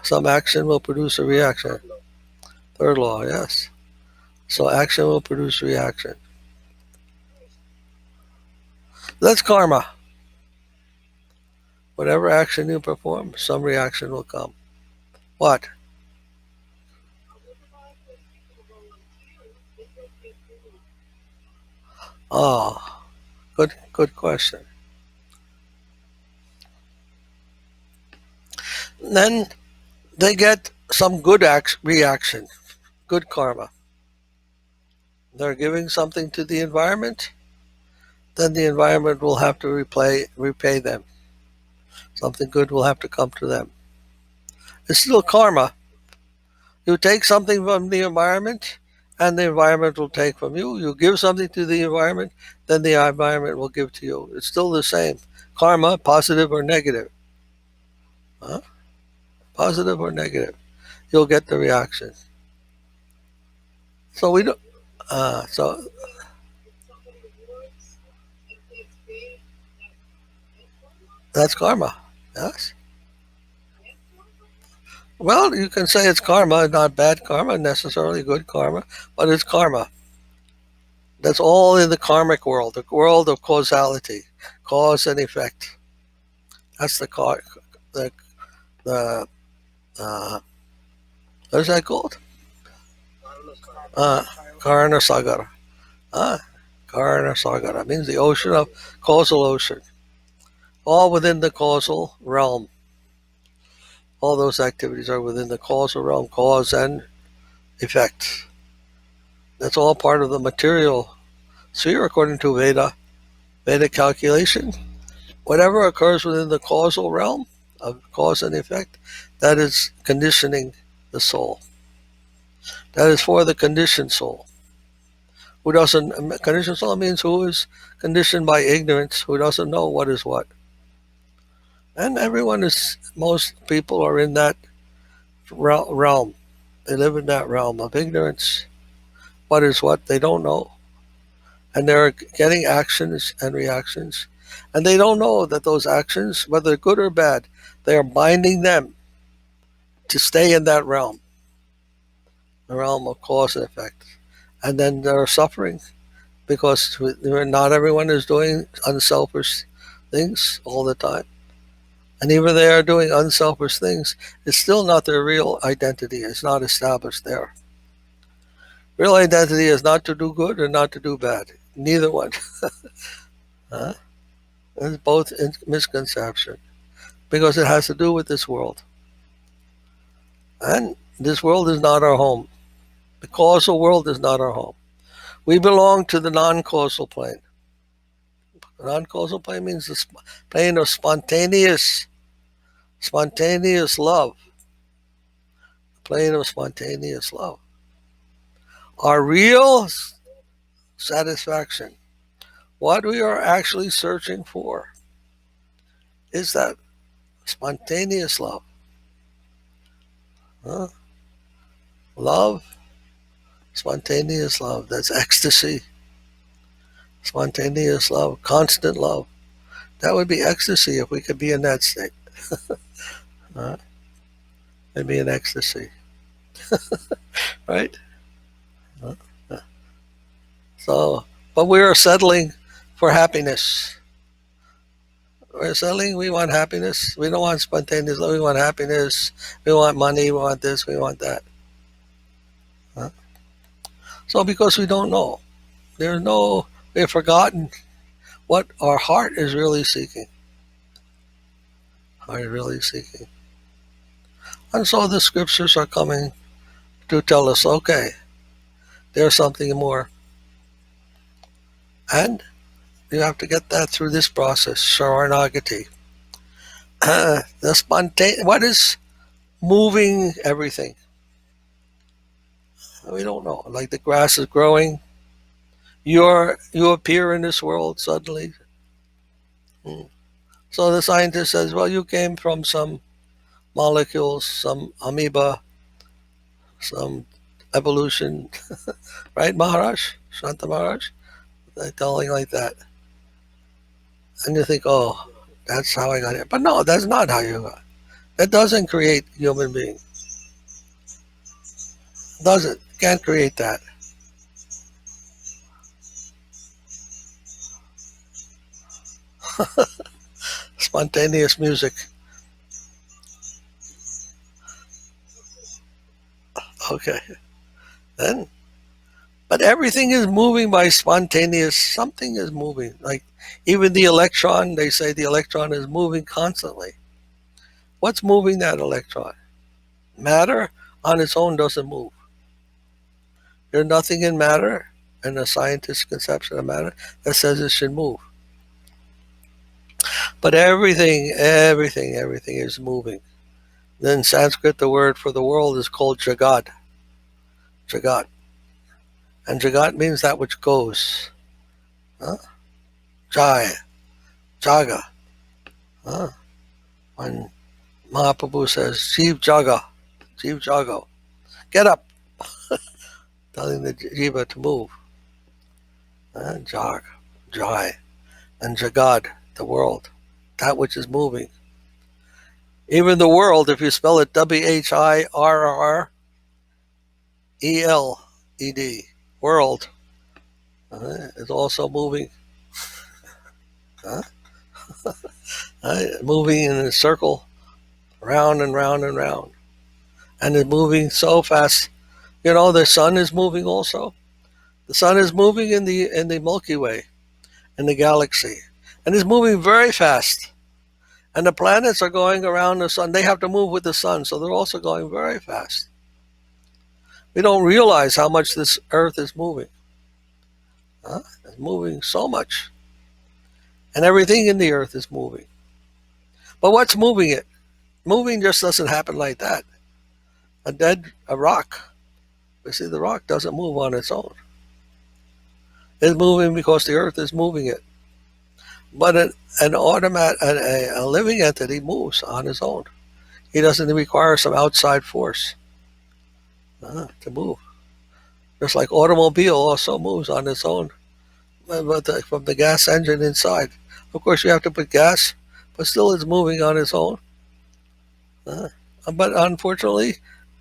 S1: Some action will produce a reaction. Third law, yes. So action will produce reaction. That's karma. Whatever action you perform, some reaction will come. What? Oh, good question. Then they get some good reaction, good karma. They're giving something to the environment, then the environment will have to repay them. Something good will have to come to them. It's still karma. You take something from the environment, and the environment will take from you. You give something to the environment, then the environment will give to you. It's still the same. Karma, positive or negative. Huh? Positive or negative. You'll get the reaction. So we don't. So that's karma. Yes. Well, you can say it's karma, not bad karma, necessarily good karma, but it's karma. That's all in the karmic world, the world of causality, cause and effect. That's the the what is that called? Uh, Karna Sagara. Ah, Karna Sagara means the ocean of causal ocean, all within the causal realm. All those activities are within the causal realm, cause and effect. That's all part of the material sphere according to Vedic calculation. Whatever occurs within the causal realm of cause and effect, that is conditioning the soul. That is for the conditioned soul. Who doesn't, conditioned soul means who is conditioned by ignorance, who doesn't know what is what. And most people are in that realm. They live in that realm of ignorance. What is what? They don't know. And they're getting actions and reactions. And they don't know that those actions, whether good or bad, they are binding them to stay in that realm, the realm of cause and effect. And then they're suffering because not everyone is doing unselfish things all the time. And even they are doing unselfish things, it's still not their real identity. It's not established there. Real identity is not to do good or not to do bad. Neither one. Huh? It's both misconception because it has to do with this world. And this world is not our home. The causal world is not our home. We belong to the non-causal plane. The non-causal plane means the plane of spontaneous love. The plane of spontaneous love. Our real satisfaction, what we are actually searching for, is that spontaneous love. Huh? Love, spontaneous love. That's ecstasy. Spontaneous love, constant love. That would be ecstasy if we could be in that state. It'd be an ecstasy, right? So, but we are settling for happiness. We're settling. We want happiness. We don't want spontaneous love. We want happiness. We want money. We want this. We want that. Huh? So, because we don't know, we've forgotten what our heart is really seeking. Are really seeking. And so the scriptures are coming to tell us, okay, there's something more. And you have to get that through this process, Sharanagati. What is moving everything? We don't know. Like the grass is growing, you appear in this world suddenly. So the scientist says, well, you came from some molecules, some amoeba, some evolution, right, Maharaj? Shanta Maharaj? They're telling like that. And you think, oh, that's how I got here. But no, that's not how you got. That doesn't create human being. Doesn't. Can't create that. Spontaneous music. Okay. Then, but everything is moving by spontaneous. Something is moving. Like even the electron, they say the electron is moving constantly. What's moving that electron? Matter on its own doesn't move. There's nothing in matter, in a scientist's conception of matter, that says it should move. But everything is moving. Then Sanskrit, the word for the world is called Jagat. Jagat. And Jagat means that which goes. Huh? Jaya. Jaga. Huh? When Mahaprabhu says, Jeev Jaga. Jeev Jago. Get up. telling the Jiva to move. Jag, Jai, and Jagad, the world, that which is moving. Even the world, if you spell it WHIRRELED, world, is also moving. Moving in a circle, round and round and round. And it's moving so fast. You know, the sun is moving also. The sun is moving in the Milky Way, in the galaxy, and it's moving very fast. And the planets are going around the sun. They have to move with the sun, so they're also going very fast. We don't realize how much this earth is moving. It's moving so much. And everything in the earth is moving. But what's moving it? Moving just doesn't happen like that. A rock. You see, the rock doesn't move on its own. It's moving because the earth is moving it. But a living entity moves on its own. He doesn't require some outside force to move. Just like automobile also moves on its own, but from the gas engine inside. Of course, you have to put gas, but still it's moving on its own. But unfortunately,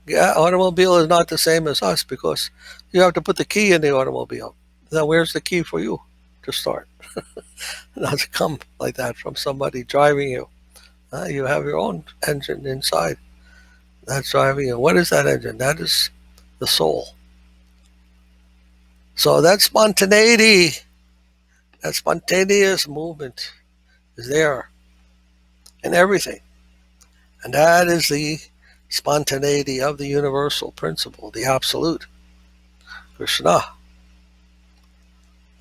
S1: automobile is not the same as us because you have to put the key in the automobile. Now, where's the key for you to start? It doesn't come like that from somebody driving you. You have your own engine inside that's driving you. What is that engine? That is the soul. So that spontaneity, that spontaneous movement is there in everything. And that is the spontaneity of the universal principle, the absolute, Krishna.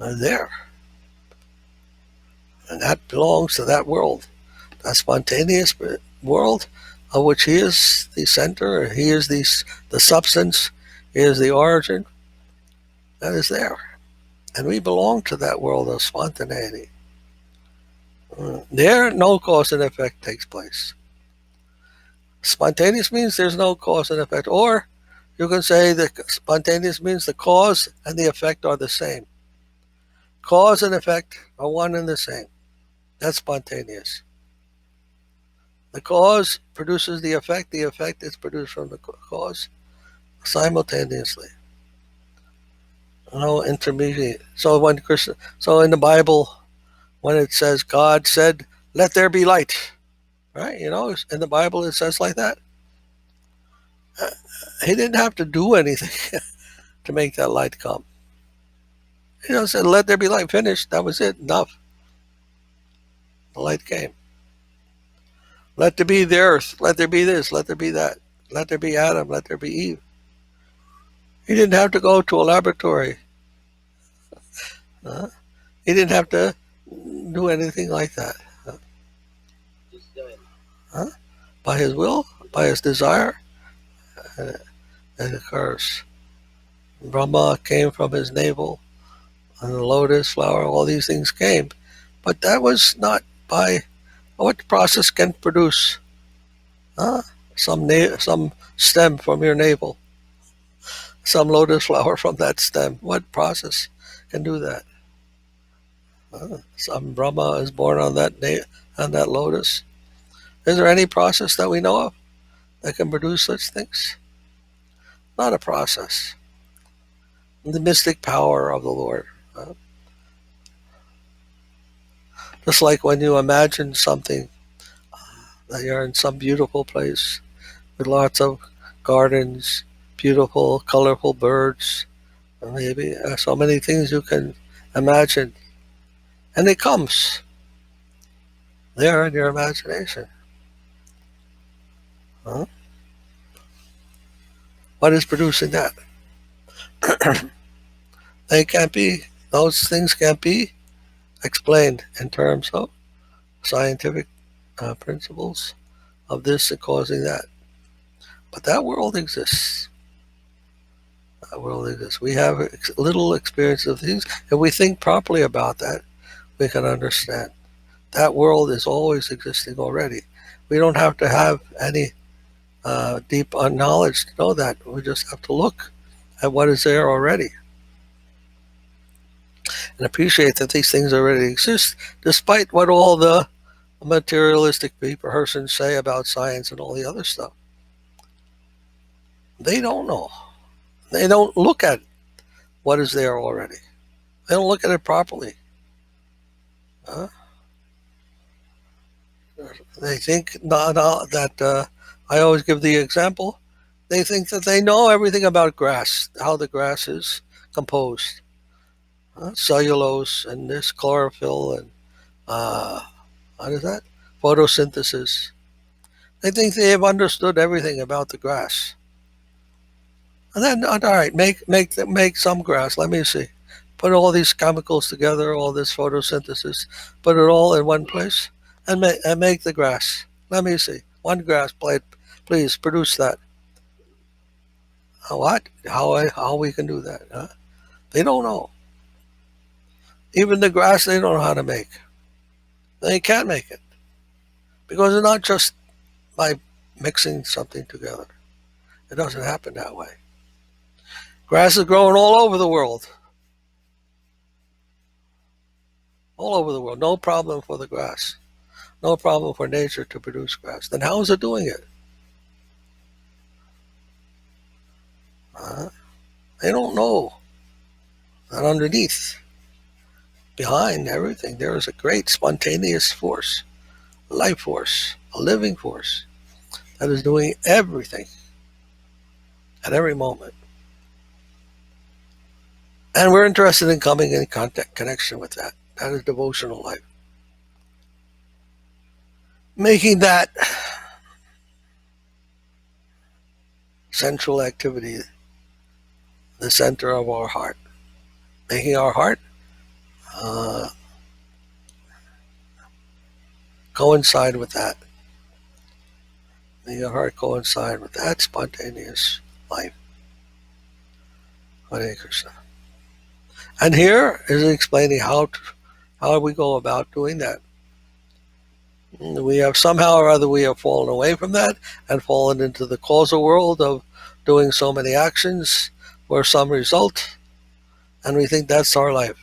S1: And there. And that belongs to that world, that spontaneous world of which he is the center, he is the substance, he is the origin. That is there. And we belong to that world of spontaneity. There, no cause and effect takes place. Spontaneous means there's no cause and effect. Or you can say that spontaneous means the cause and the effect are the same. Cause and effect are one and the same. That's spontaneous. The cause produces the effect is produced from the cause simultaneously. No intermediate. So in the Bible, when it says God said, "Let there be light," right? You know, in the Bible it says like that. He didn't have to do anything to make that light come. He just said, "Let there be light." Finished. That was it. Enough. The light came. Let there be the earth. Let there be this. Let there be that. Let there be Adam. Let there be Eve. He didn't have to go to a laboratory. He didn't have to do anything like that. By his will, by his desire, it occurs. Brahma came from his navel, and the lotus flower, all these things came. But that was not by what process can produce some stem from your navel, some lotus flower from that stem. What process can do that? Some Brahma is born on that lotus. Is there any process that we know of that can produce such things? Not a process. The mystic power of the Lord. Just like when you imagine something, that you're in some beautiful place with lots of gardens, beautiful, colorful birds, maybe so many things you can imagine. And it comes there in your imagination. What is producing that? Those things can't be explained in terms of scientific principles of this and causing that. But that world exists. That world exists. We have little experience of things. If we think properly about that, we can understand. That world is always existing already. We don't have to have any deep knowledge to know that. We just have to look at what is there already and appreciate that these things already exist, despite what all the materialistic persons say about science and all the other stuff. They don't know. They don't look at what is there already. They don't look at it properly. Huh? They think that I always give the example. They think that they know everything about grass, how the grass is composed, cellulose and this chlorophyll and what is that? Photosynthesis. They think they have understood everything about the grass. And then, all right, make some grass. Let me see. Put all these chemicals together, all this photosynthesis, put it all in one place, and make the grass. Let me see. One grass plate, please produce that. What? How we can do that? Huh? They don't know. Even the grass, they don't know how to make. They can't make it because it's not just by mixing something together. It doesn't happen that way. Grass is growing all over the world. All over the world. No problem for the grass. No problem for nature to produce grass. Then how is it doing it? They don't know that underneath, behind everything, there is a great spontaneous force, life force, a living force that is doing everything at every moment. And we're interested in coming in connection with that. That is devotional life. Making that central activity the center of our heart. Making our heart coincide with that. Making our heart coincide with that spontaneous life. Hare Krishna. And here is explaining how we go about doing that. We have somehow or other we have fallen away from that and fallen into the causal world of doing so many actions for some result, and we think that's our life.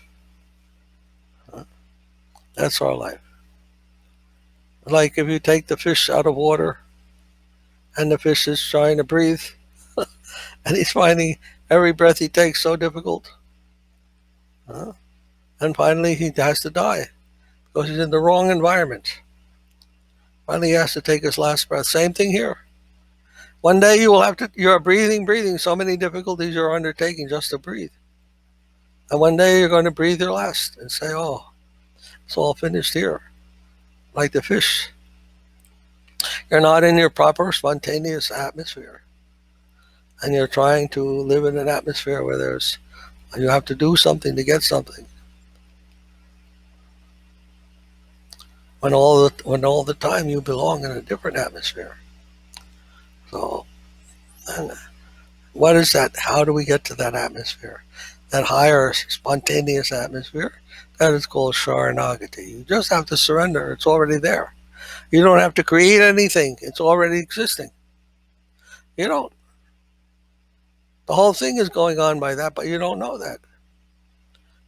S1: That's our life. Like if you take the fish out of water and the fish is trying to breathe and he's finding every breath he takes so difficult, and finally he has to die because he's in the wrong environment. Finally he has to take his last breath. Same thing here. One day you're breathing so many difficulties you're undertaking just to breathe. And one day you're going to breathe your last and say, oh, it's all finished here. Like the fish. You're not in your proper spontaneous atmosphere. And you're trying to live in an atmosphere where you have to do something to get something. When all the time you belong in a different atmosphere. So, and what is that? How do we get to that atmosphere? That higher spontaneous atmosphere? That is called Sharanagati. You just have to surrender. It's already there. You don't have to create anything. It's already existing. You don't. The whole thing is going on by that, but you don't know that.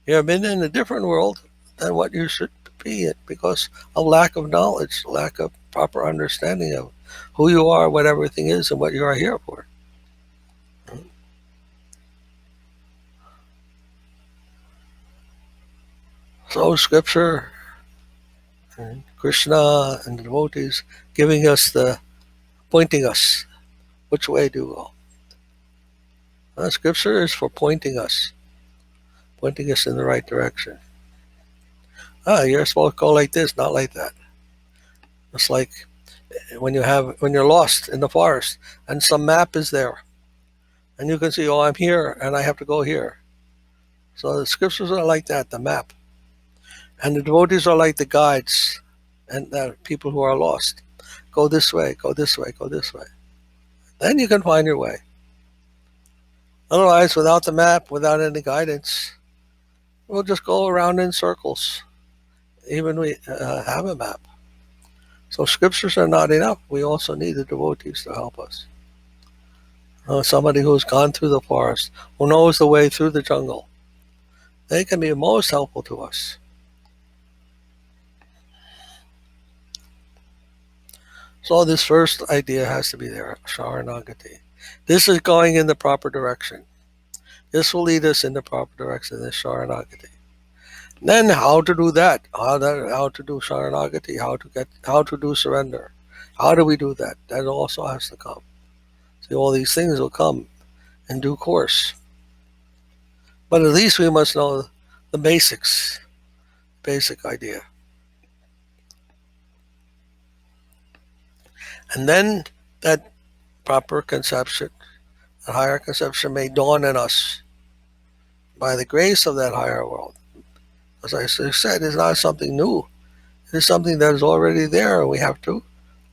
S1: You have been in a different world than what you should be in because of lack of knowledge, lack of proper understanding of who you are, what everything is, and what you are here for. So scripture and Krishna and the devotees pointing us which way to go. Scripture is for pointing us in the right direction. You're supposed to go like this, not like that. It's like when you're lost in the forest and some map is there, and you can see, oh, I'm here and I have to go here. So the scriptures are like that, the map, and the devotees are like the guides, and the people who are lost. Go this way, go this way, go this way. Then you can find your way. Otherwise, without the map, without any guidance, we'll just go around in circles. Even we have a map. So scriptures are not enough. We also need the devotees to help us. somebody who's gone through the forest, who knows the way through the jungle. They can be most helpful to us. So this first idea has to be there, Sharanagati. This is going in the proper direction. This will lead us in the proper direction, this Sharanagati. Then how to do that? How to do Sharanagati? How to do surrender? How do we do that? That also has to come. See, all these things will come in due course. But at least we must know the basics, basic idea. And then that proper conception, the higher conception may dawn in us by the grace of that higher world. As I said, it's not something new. It is something that is already there, and we have to,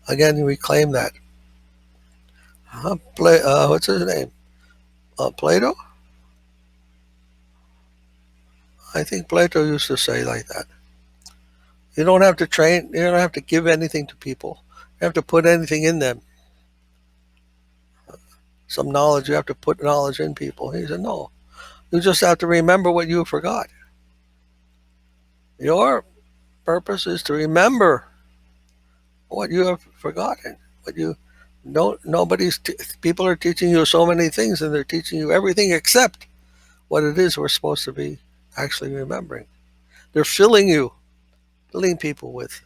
S1: again, reclaim that. What's his name? Plato? I think Plato used to say like that. You don't have to train, you don't have to give anything to people. You have to put anything in them. Some knowledge, you have to put knowledge in people. He said, no. You just have to remember what you forgot. Your purpose is to remember what you have forgotten. What you don't, people are teaching you so many things, and they're teaching you everything except what it is we're supposed to be actually remembering. They're filling people with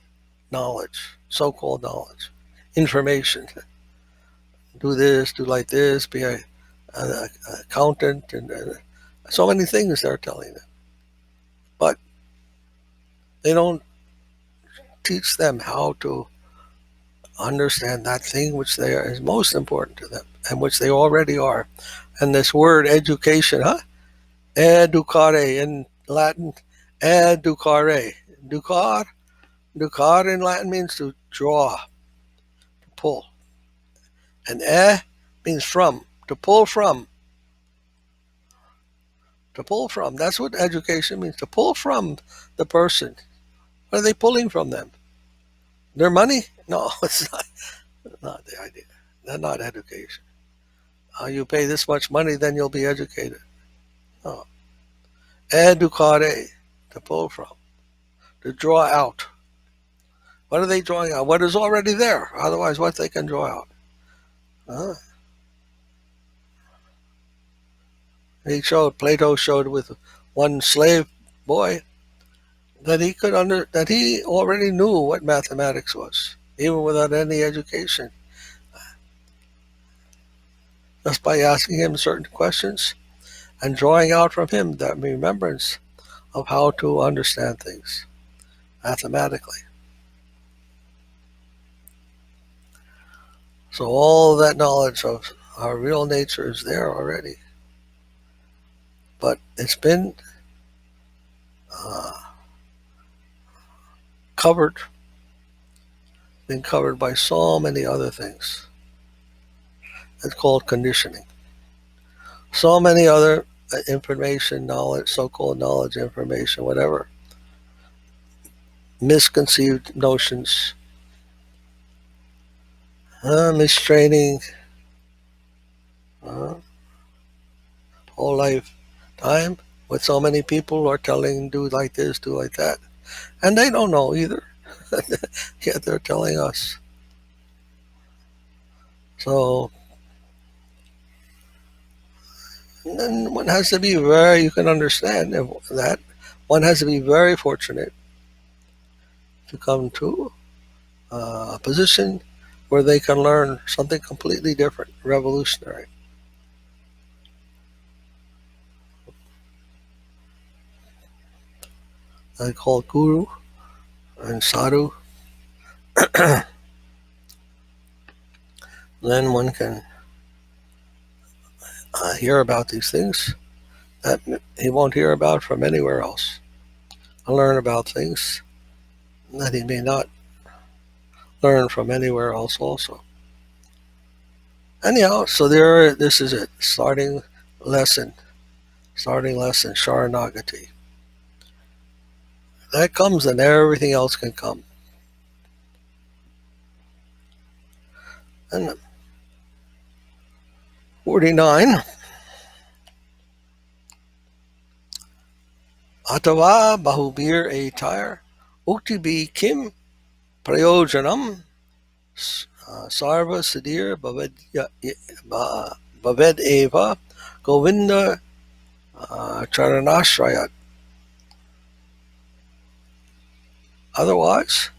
S1: knowledge, so-called knowledge, information. Do this, do like this, be a accountant, and so many things they're telling them. But they don't teach them how to understand that thing which is most important to them, and which they already are. And this word education, educare in Latin, educare. Ducar in Latin means to draw, to pull. And means from, to pull from. To pull from. That's what education means, to pull from the person. What are they pulling from them? Their money? No, it's not the idea. They're not education. You pay this much money, then you'll be educated. No. Educare, to pull from, to draw out. What are they drawing out? What is already there. Otherwise, what they can draw out? Plato showed with one slave boy that he already knew what mathematics was, even without any education. Just by asking him certain questions and drawing out from him that remembrance of how to understand things mathematically. So all that knowledge of our real nature is there already. But it's been covered by so many other things. It's called conditioning. So many other information, knowledge, so-called knowledge, information, whatever, misconceived notions, mistraining, whole lifetime with so many people are telling, do like this, do like that. And they don't know either. Yet they're telling us. So then one has to be you can understand that one has to be very fortunate to come to a position where they can learn something completely different, revolutionary. They call guru and sadhu. Then one can hear about these things that he won't hear about from anywhere else. And learn about things that he may not learn from anywhere else also. Anyhow, so this is it. Starting lesson, Sharanagati. That comes, and everything else can come. And 49. Atava bahubir atar uktibi kim prayojanam sarva siddhir bhaved eva govinda charanashrayat. Otherwise,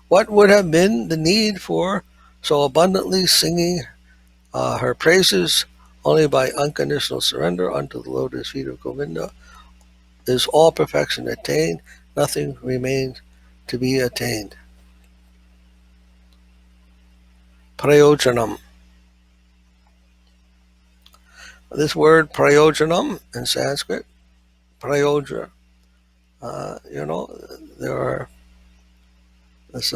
S1: what would have been the need for so abundantly singing her praises? Only by unconditional surrender unto the lotus feet of Govinda is all perfection attained. Nothing remains to be attained. Prayojanam. This word prayojanam in Sanskrit, prayoja, there are this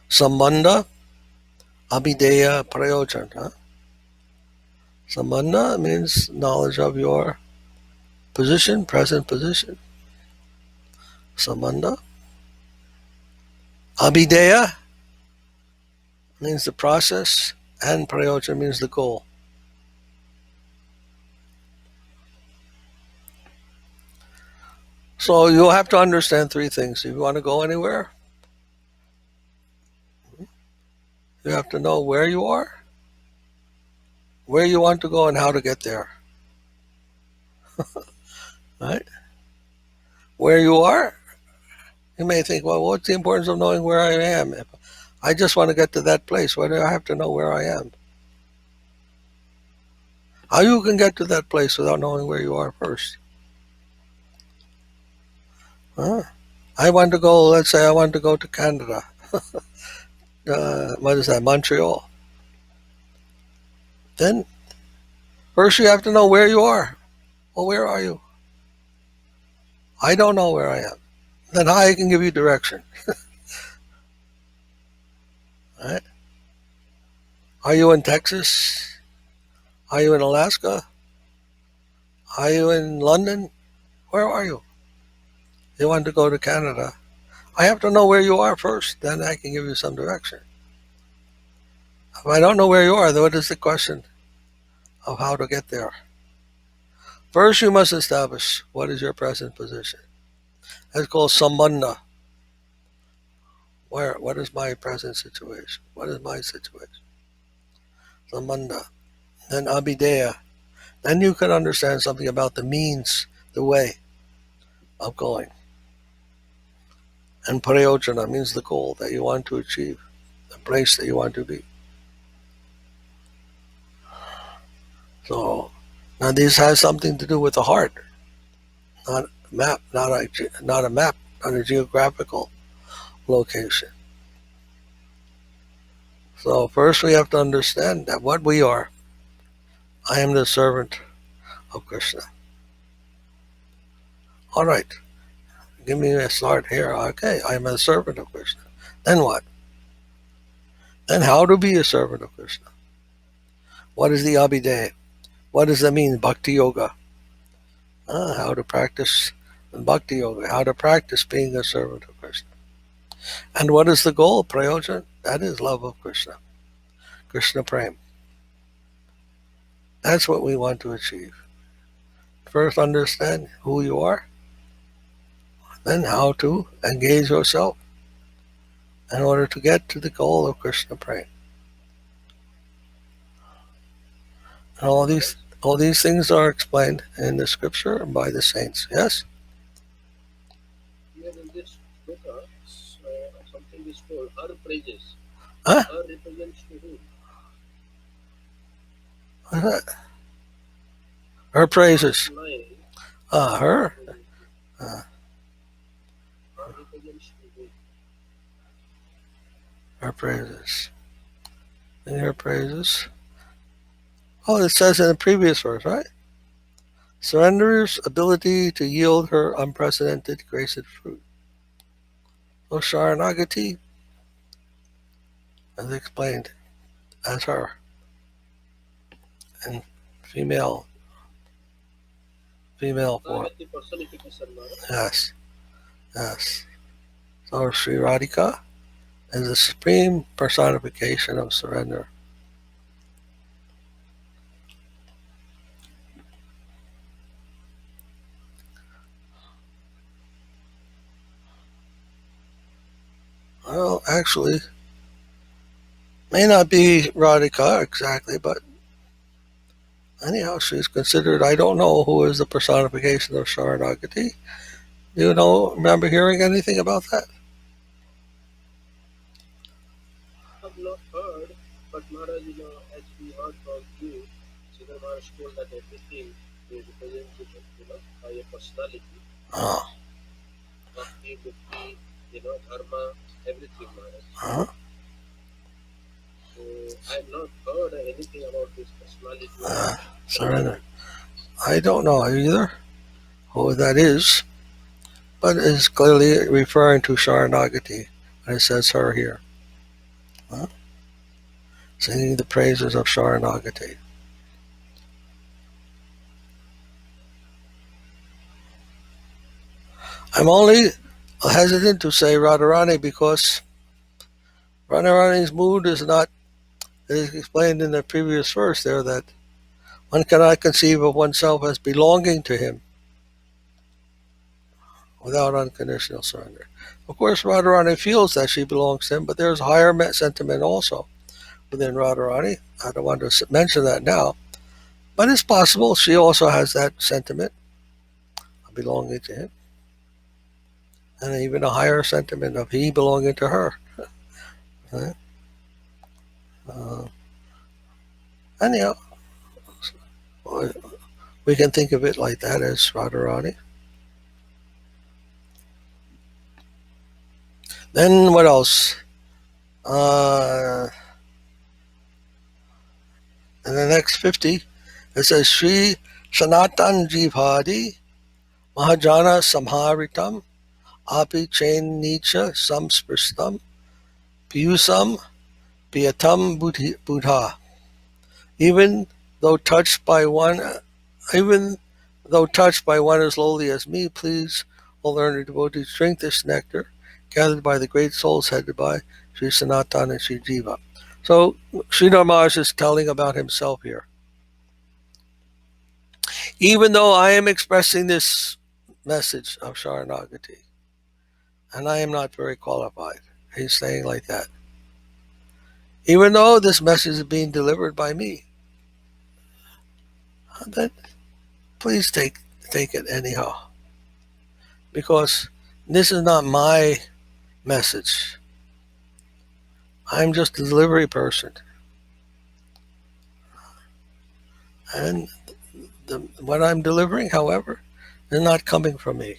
S1: sambandha, abhideya, prayojan. Sambandha means knowledge of your position, present position. Sambandha. Abhideya means the process, and prayojan means the goal. So you'll have to understand three things. If you want to go anywhere, you have to know where you are, where you want to go, and how to get there. Right? Where you are, you may think, well, what's the importance of knowing where I am? If I just want to get to that place, why do I have to know where I am? How you can get to that place without knowing where you are first? Huh? I want to go, let's say I want to go to Canada. What is that, Montreal? Then first you have to know where you are. Well, where are you? I don't know where I am. Then how I can give you direction? Right? Are you in Texas? Are you in Alaska? Are you in London? Where are you? You want to go to Canada. I have to know where you are first, then I can give you some direction. If I don't know where you are, then what is the question of how to get there? First, you must establish what is your present position. That's called sambandha. What is my present situation? What is my situation? Sambandha. Then abhideya. Then you can understand something about the means, the way of going. And prayojana means the goal that you want to achieve, the place that you want to be. So now this has something to do with the heart, not a map, not a geographical location. So first we have to understand that what we are. I am the servant of Krishna. All right, give me a start here. Okay, I am a servant of Krishna. Then what? Then how to be a servant of Krishna? What is the abhideya? What does that mean? Bhakti Yoga. How to practice Bhakti Yoga. How to practice being a servant of Krishna. And what is the goal? Prayojan? That is love of Krishna. Krishna Prem. That's what we want to achieve. First understand who you are, then how to engage yourself in order to get to the goal of Krishna Prem. And all these things are explained in the scripture and by the saints. Yes?
S3: Here in this sloka, something is told, her praises.
S1: Huh?
S3: Her represents to whom?
S1: What's that? Her praises.
S3: Line,
S1: Her?
S3: her represents to whom?
S1: Her praises. And her praises. Oh, it says in the previous verse, right? Surrender's ability to yield her unprecedented grace and fruit. So Sharanagati is explained as her in female form.
S3: The personification.
S1: Yes, yes. So Sri Radhika is the supreme personification of surrender. actually may not be Radhika exactly, but anyhow, she's considered, I don't know who is the personification of Sharanagati. Do you remember hearing anything about that?
S3: I've not heard, but Maharaj, as we heard from you, Sridhar Maharaj told that everything is represented, by a personality.
S1: Oh.
S3: Bhakti, Bhakti, Dharma, everything, Maharaj.
S1: Uh-huh.
S3: So I have not heard anything about this personality.
S1: Surrender. I don't know either who that is, but is clearly referring to Sharanagati, and it says her here. Huh? Singing the praises of Sharanagati. I'm only hesitant to say Radharani because Radharani's mood is not, it is explained in the previous verse there, that one cannot conceive of oneself as belonging to him without unconditional surrender. Of course, Radharani feels that she belongs to him, but there's higher sentiment also within Radharani. I don't want to mention that now, but it's possible she also has that sentiment of belonging to him, and even a higher sentiment of he belonging to her. Right? Anyhow, we can think of it like that as Radharani. Then what else? In the next 50, it says Sri Sanatan Jivhadi Mahajana Samharitam Api Chain Nicha Samspristam Piyusam Piyatam Buddha. Even though touched by one as lowly as me, please, O learned devotees, drink this nectar gathered by the great souls headed by Sri Sanatan and Sri Jiva. So Sridhar Maharaj is telling about himself here. Even though I am expressing this message of Sharanagati, and I am not very qualified, he's saying like that. Even though this message is being delivered by me, then please take it anyhow. Because this is not my message. I'm just a delivery person. And what I'm delivering, however, is not coming from me.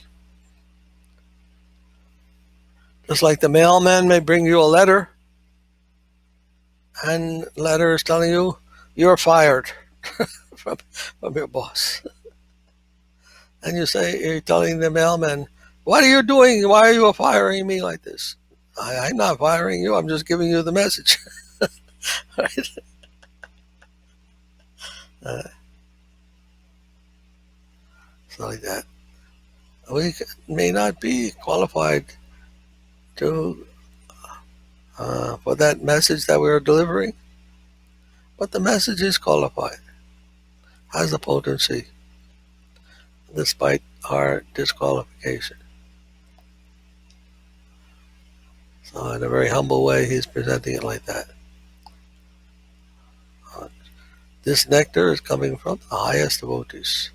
S1: Just like the mailman may bring you a letter, and the letter is telling you you're fired from your boss. And you're telling the mailman, what are you doing? Why are you firing me like this? I'm not firing you. I'm just giving you the message. Right? So like that. We may not be qualified to for that message that we're delivering, but the message is qualified, has the potency, despite our disqualification. So in a very humble way, he's presenting it like that. This nectar is coming from the highest devotees,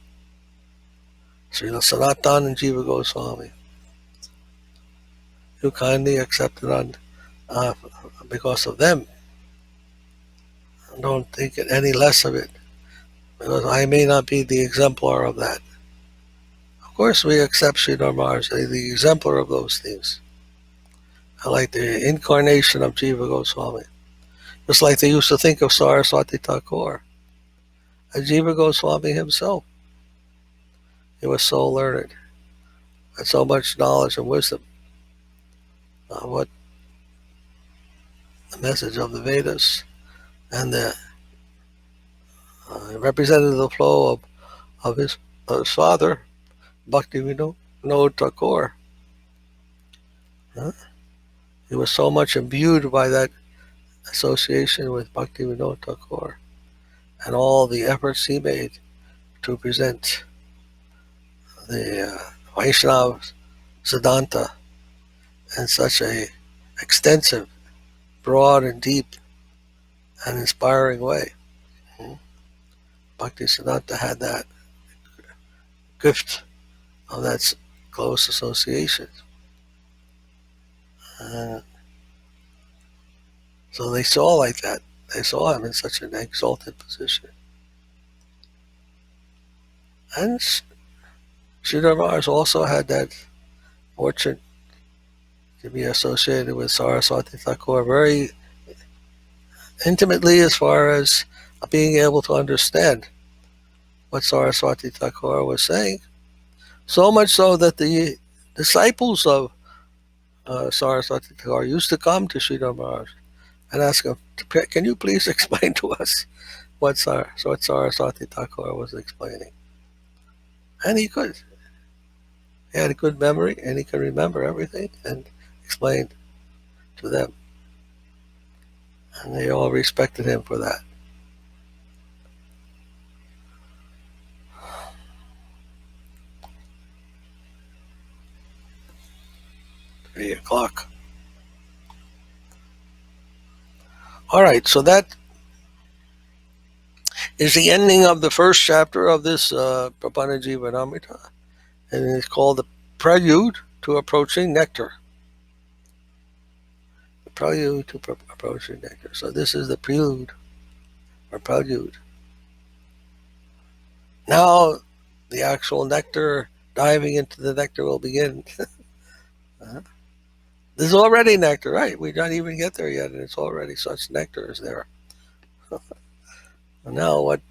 S1: Srila Sanatan and Jiva Goswami, who kindly accepted on because of them. Don't think any less of it, because I may not be the exemplar of that. Of course, we accept Sridhar Maharaj, the exemplar of those things. I like the incarnation of Jiva Goswami. Just like they used to think of Saraswati Thakur, and Jiva Goswami himself. He was so learned, had so much knowledge and wisdom on what the message of the Vedas, and the represented the flow of his father, Bhakti Vinod Thakur. Huh? He was so much imbued by that association with Bhakti Vinod Thakur and all the efforts he made to present the Vaishnava Siddhanta in such a extensive, broad, and deep, and inspiring way. Bhakti Siddhanta had that gift of that close association. Uh, so they saw like that. They saw him in such an exalted position. And Sridhar Maharaj also had that fortune to be associated with Saraswati Thakur very intimately, as far as being able to understand what Saraswati Thakur was saying. So much so that the disciples of Saraswati Thakur used to come to Sridhar Maharaj and ask him, "Can you please explain to us what Saraswati Thakur was explaining?" And he could. He had a good memory, and he could remember everything and explain to them. And they all respected him for that. 3 o'clock. All right, so that is the ending of the first chapter of this Prabhana Jivanamrita, and it's called the Prelude to Approaching Nectar. The Prelude to Approaching Nectar. So this is the prelude or prelude. Now the actual nectar, diving into the nectar will begin. This is already nectar, right? We don't even get there yet, and it's already such nectar is there. And now what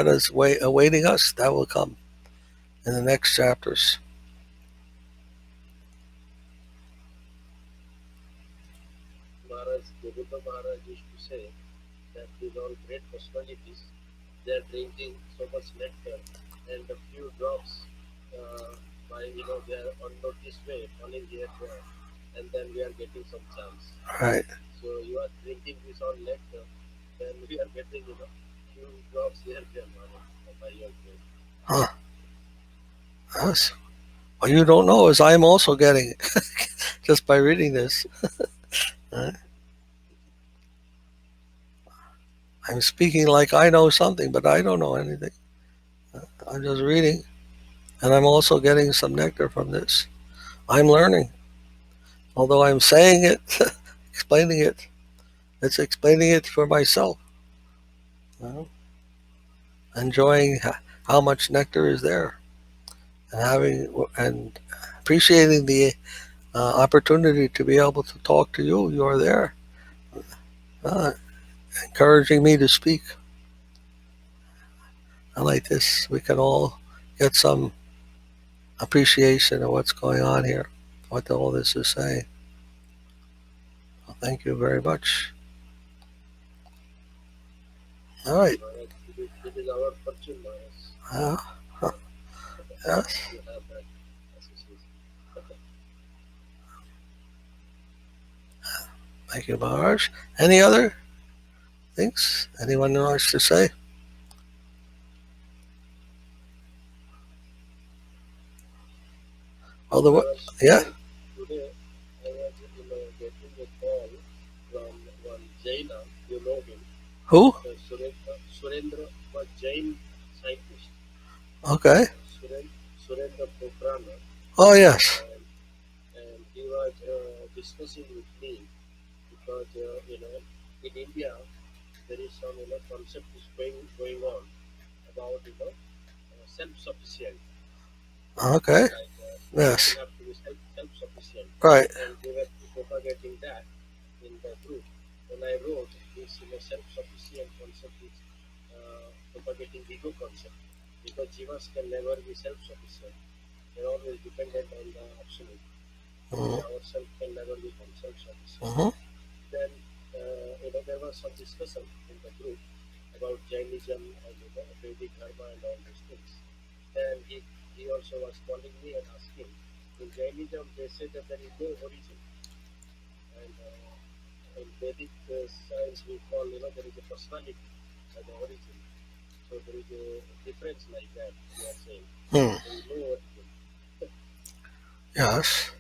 S1: is awaiting us? That will come in the next chapters.
S3: Maharaj, Devuta Maharaj used to say that these all great personalities, they are drinking so much nectar, and a few drops by they are unnoticed way falling here there, and then we are getting some chance.
S1: Right.
S3: So you are drinking this all nectar, then we are getting few drops here there, Maharaj, by your grace.
S1: Huh. Yes. What you don't know is I'm also getting it just by reading this. I'm speaking like I know something, but I don't know anything. I'm just reading, and I'm also getting some nectar from this. I'm learning. Although I'm saying it, explaining it, it's explaining it for myself. Enjoying how much nectar is there, and and appreciating the opportunity to be able to talk to you. You're there, uh, encouraging me to speak. And like this, we can all get some appreciation of what's going on here, what all this is saying. Well, thank you very much. All right.
S3: Maharaj, it is our fortune, Maharaj.
S1: Yes.
S3: You have that association.
S1: Thank you, Maharaj. Any other things anyone wants to say?
S3: Maharaj,
S1: Yeah.
S3: today I was getting a call from one Jaina, you know him,
S1: Who?
S3: Surendra was Jain scientist.
S1: Okay.
S3: Surendra Pokrana,
S1: Oh, yes.
S3: and he was discussing with me because in India there is some concept is going on about self-sufficient.
S1: Okay.
S3: Like
S1: Yes.
S3: you have to be self-sufficient,
S1: Right.
S3: and they were propagating that in the group. When I wrote this self-sufficient concept is propagating ego concept, because jivas can never be self-sufficient. They're always dependent on the absolute.
S1: Mm-hmm.
S3: Ourselves can never become self-sufficient.
S1: Mm-hmm.
S3: Then there was some discussion in the group about Jainism and Vedic Dharma and all these things. Then he also was calling me and asking, in Jainism they say that there is no origin, and in Vedic science we call there is a personality as the origin. So there is a difference like that. We are saying there is no origin.
S1: Yes.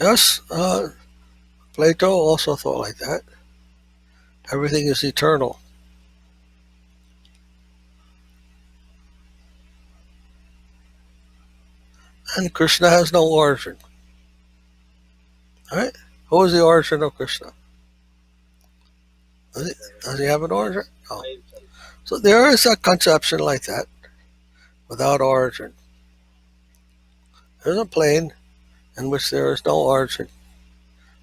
S1: Yes. Plato also thought like that. Everything is eternal. And Krishna has no origin. Right? Who is the origin of Krishna? Does he have an origin? No. So there is a conception like that, without origin. There's a plane in which there is no origin.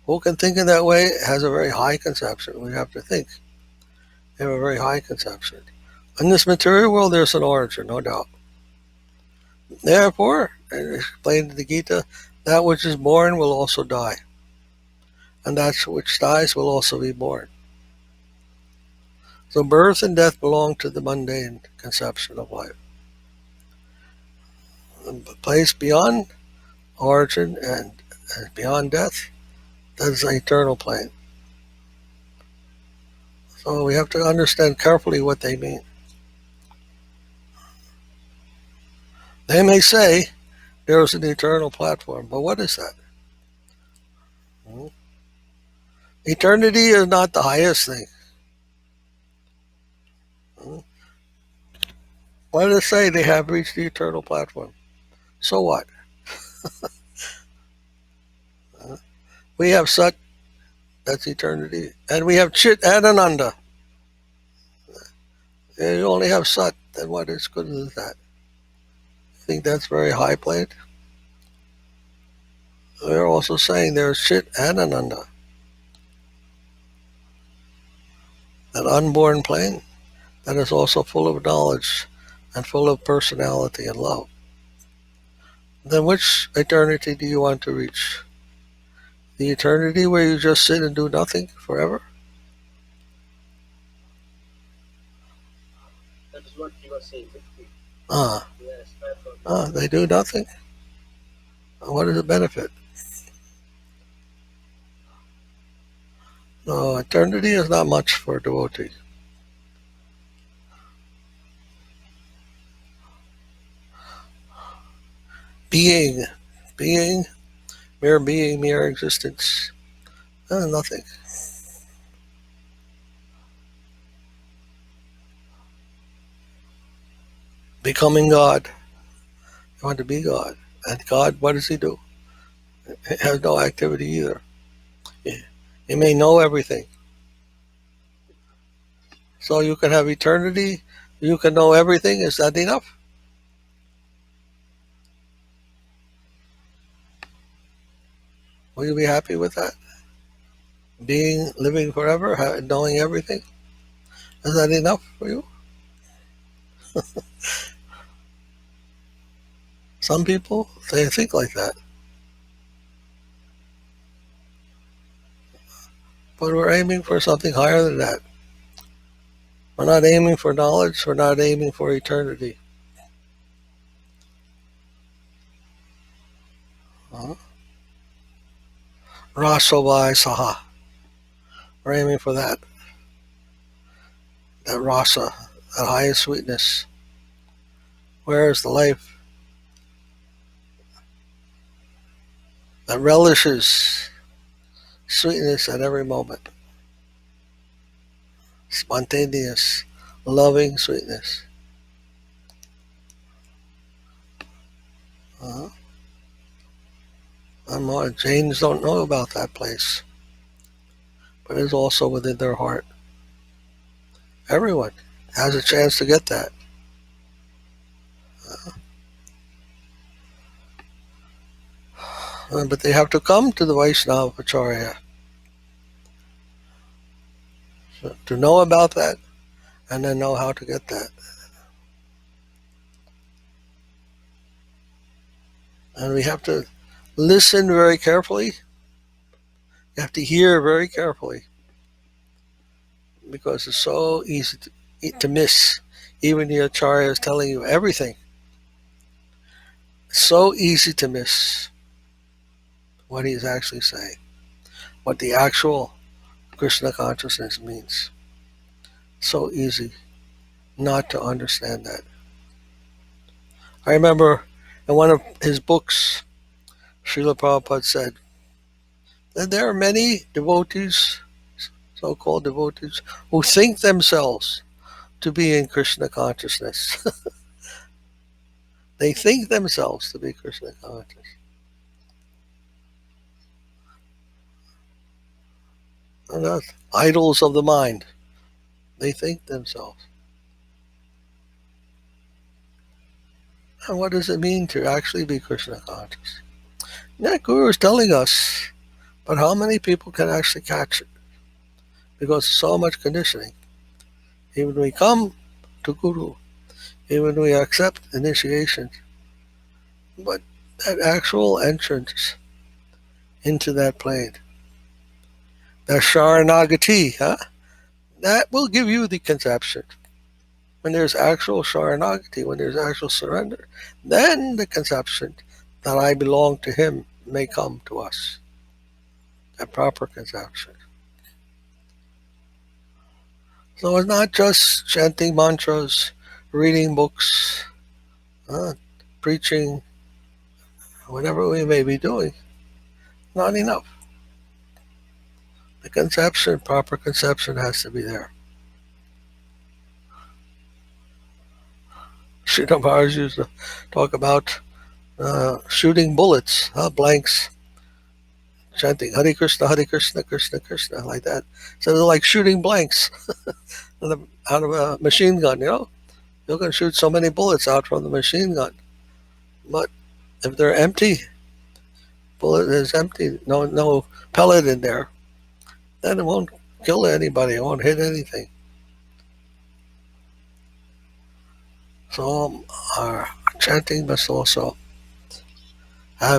S1: Who can think in that way has a very high conception. We have to think. They have a very high conception. In this material world, there's an origin, no doubt. Therefore, as explained in the Gita, that which is born will also die. And that which dies will also be born. So birth and death belong to the mundane conception of life. The place beyond origin and beyond death, that is an eternal plane. So we have to understand carefully what they mean. They may say there is an eternal platform, but what is that? Eternity is not the highest thing. Let us say they have reached the eternal platform. So what? We have Sat, that's eternity, and we have Chit-Ananda. You only have Sat, then what is good as that? I think that's very high plane. They're also saying there's Chit-Ananda, an unborn plane that is also full of knowledge and full of personality and love. Then which eternity do you want to reach? The eternity where you just sit and do nothing forever?
S3: That is what he was saying.
S1: They do nothing? What is the benefit? No, eternity is not much for a devotee. Being, mere existence, nothing. Becoming God. You want to be God. And God, what does he do? He has no activity either. He may know everything. So you can have eternity, you can know everything. Is that enough? Will you be happy with that? Living forever, knowing everything? Is that enough for you? Some people, they think like that. But we're aiming for something higher than that. We're not aiming for knowledge, we're not aiming for eternity. Rasavai Saha. We're aiming for that. That rasa, that highest sweetness. Where is the life that relishes sweetness at every moment? Spontaneous, loving sweetness. Jains don't know about that place, but it's also within their heart. Everyone has a chance to get that. But they have to come to the Vaishnava Acharya to know about that and then know how to get that. And we have to listen very carefully. You have to hear very carefully because it's so easy to miss. Even the Acharya is telling you everything. It's so easy to miss what he's actually saying, what the actual Krishna consciousness means. So easy not to understand that. I remember in one of his books, Srila Prabhupada said, And there are many devotees, so-called devotees, who think themselves to be in Krishna consciousness. They think themselves to be Krishna conscious. And that's idols of the mind. They think themselves. And what does it mean to actually be Krishna conscious? That Guru is telling us, but how many people can actually catch it? Because of so much conditioning. Even when we come to Guru, even when we accept initiation, but that actual entrance into that plane, that Sharanagati, that will give you the conception. When there's actual Sharanagati, when there's actual surrender, then the conception that I belong to Him may come to us. That proper conception. So it's not just chanting mantras, reading books, preaching, whatever we may be doing. Not enough. The conception, proper conception has to be there. Srila Maharaj used to talk about shooting bullets, blanks, chanting Hare Krishna, Krishna Krishna, like that. So they're like shooting blanks out of a machine gun, you know? You can shoot so many bullets out from the machine gun. But if they're empty, bullet is empty, no pellet in there, then it won't kill anybody, it won't hit anything. So our chanting must also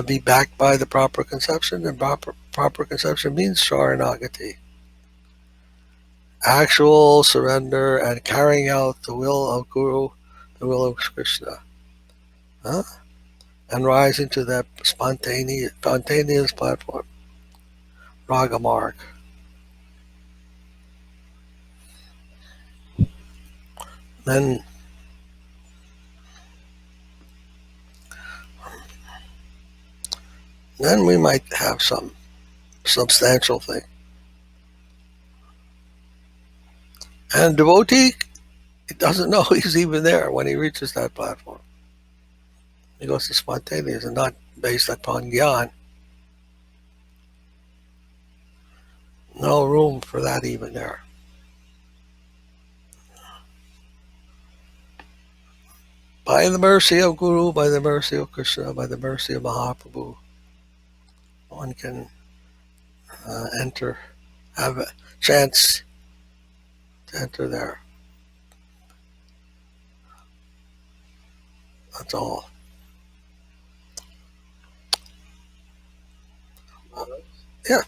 S1: be backed by the proper conception, and proper conception means Sharanagati. Actual surrender and carrying out the will of Guru, the will of Krishna. And rising to that spontaneous platform, Raga Marg. Then we might have some substantial thing. And devotee, he doesn't know he's even there when he reaches that platform. He goes to spontaneous and not based upon gyan. No room for that even there. By the mercy of Guru, by the mercy of Krishna, by the mercy of Mahaprabhu, one can enter, have a chance to enter there. That's all. Yeah.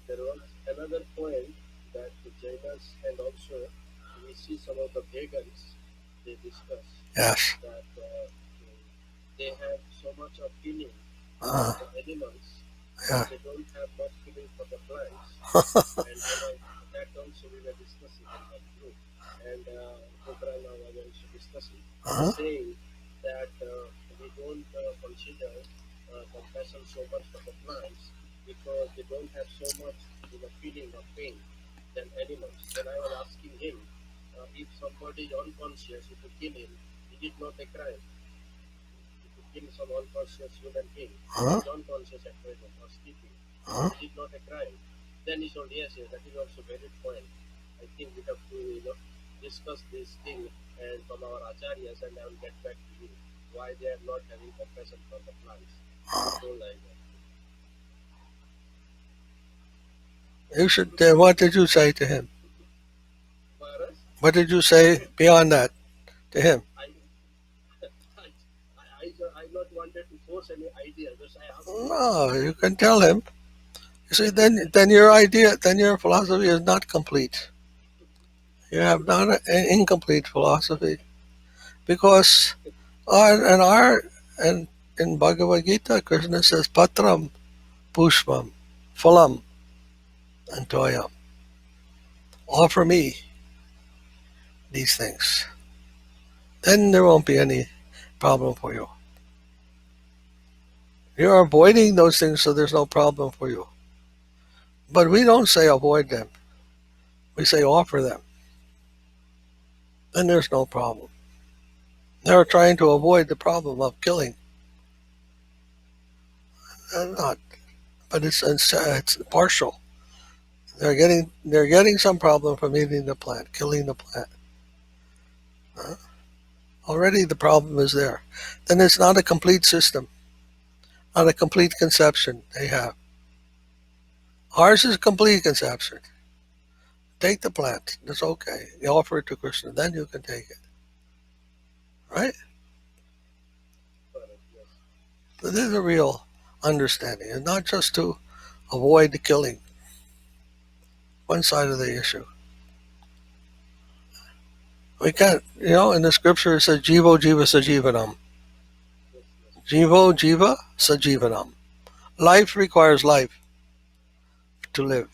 S3: There was another point that the Jainas and also we see some of the pagans, they discuss
S1: Yes.
S3: that they have so much of feeling
S1: Uh,
S3: for the animals,
S1: yeah.
S3: they don't have much feeling for the plants. And that also we were discussing in that group. And Pokrana was also discussing, saying that we don't consider compassion so much for the plants because they don't have so much feeling of pain than animals. Then I was asking him, if somebody is unconscious, if you kill him, is it not a crime? If you kill some unconscious human being, who is unconscious at present or sleeping, is it not a crime? Then he told, yes, that is also a valid point. I think we have to discuss this thing and from our acharyas, and I will get back to you why they are not having compassion for the plants. So like that.
S1: You should. What did you say to him?
S3: Whereas,
S1: What did you say beyond that to him?
S3: I not wanted to force any idea. Just I asked
S1: No, you can tell him. You see, then your idea, then your philosophy is not complete. You have not an incomplete philosophy, because and in Bhagavad Gita, Krishna says patram, pushpam, phalam, and toyam. Offer me these things. Then there won't be any problem for you. You're avoiding those things, so there's no problem for you. But we don't say avoid them. We say offer them. And there's no problem. They're trying to avoid the problem of killing. Not, but it's partial. They're getting some problem from eating the plant, killing the plant. Already the problem is there. Then it's not a complete system, not a complete conception they have. Ours is a complete conception. Take the plant. That's okay. You offer it to Krishna, then you can take it. Right? So this is a real understanding, and not just to avoid the killing. One side of the issue. We can't, in the scripture it says, Jivo Jiva Sajivanam. Jivo Jiva Sajivanam. Life requires life to live.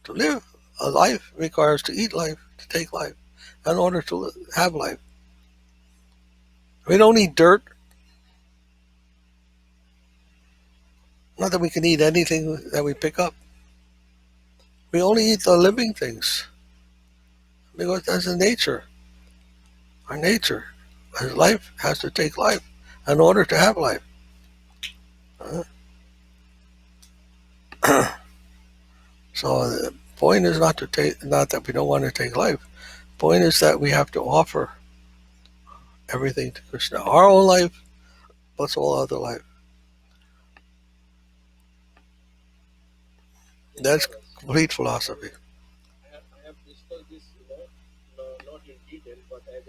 S1: To live a life requires to eat life, to take life, in order to have life. We don't eat dirt. Not that we can eat anything that we pick up. We only eat the living things. Because that's the nature. Our nature. As life has to take life in order to have life. So the point is not that we don't want to take life. The point is that we have to offer everything to Krishna. Our own life, plus all other life. That's complete philosophy.
S3: I have discussed this, not in detail, but as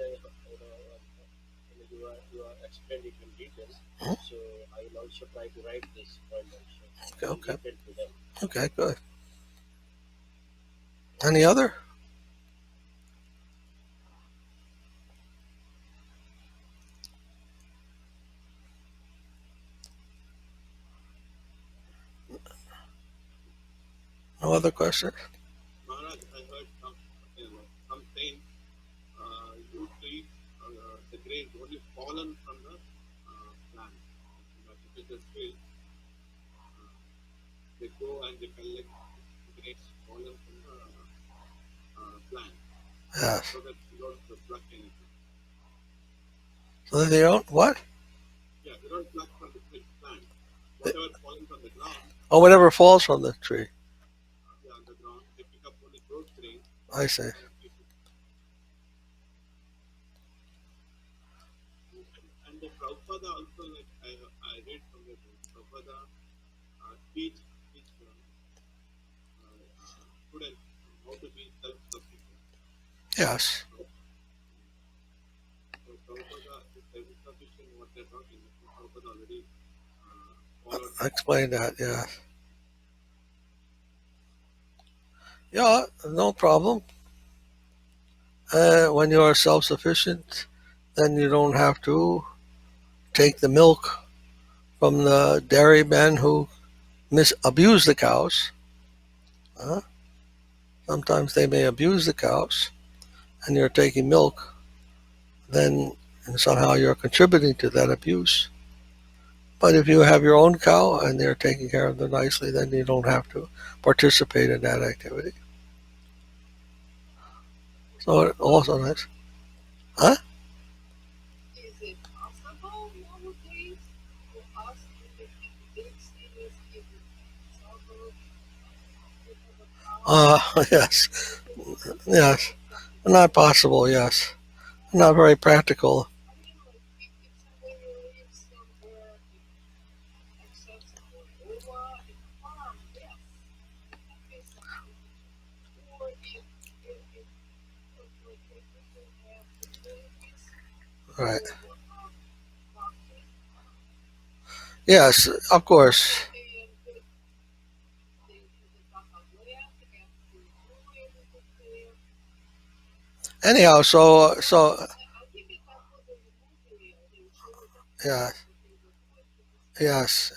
S3: you are explaining in detail, so I will also try to write this point also.
S1: Okay.
S3: To them.
S1: Okay, good. Any other? No other questions?
S3: Maharaj, I heard some saying you treat the grains only fallen from the plant. If it is field, they go and they collect grains fallen from the plant.
S1: Yes.
S3: So that you don't pluck anything.
S1: So they don't what?
S3: Yeah, they don't pluck from the plant. Whatever falling from the ground.
S1: Oh, whatever falls from the tree.
S3: Yeah, on the ground, they pick up only those grains.
S1: I see.
S3: And the Prabhupada also, like I read from the Prabhupada teach students how to be self-sufficient.
S1: Yes.
S3: So Prabhupada is self-sufficient, what they're talking about. Prabhupada already followed.
S1: I explained that, yeah. Yeah, no problem. When you are self-sufficient, then you don't have to take the milk from the dairymen who abuse the cows. Sometimes they may abuse the cows, and you're taking milk. Then somehow you're contributing to that abuse. But if you have your own cow and they're taking care of them nicely, then you don't have to participate in that activity. So it also nice. Huh?
S4: Is it possible nowadays for us in the big cities, in the suburbs, to have a
S1: Yes. Yes. Not possible, yes. Not very practical.
S4: I mean, like, if somebody lives somewhere accessible over in a farm, yes, that is something. Or if like, people have communities
S1: Right.
S4: who doctors
S1: Yes, of course.
S4: and they got a land and to do everything there.
S1: Anyhow, so
S4: I think if I put in the movie, they would show that
S1: yeah,
S4: they would do it because
S1: yes.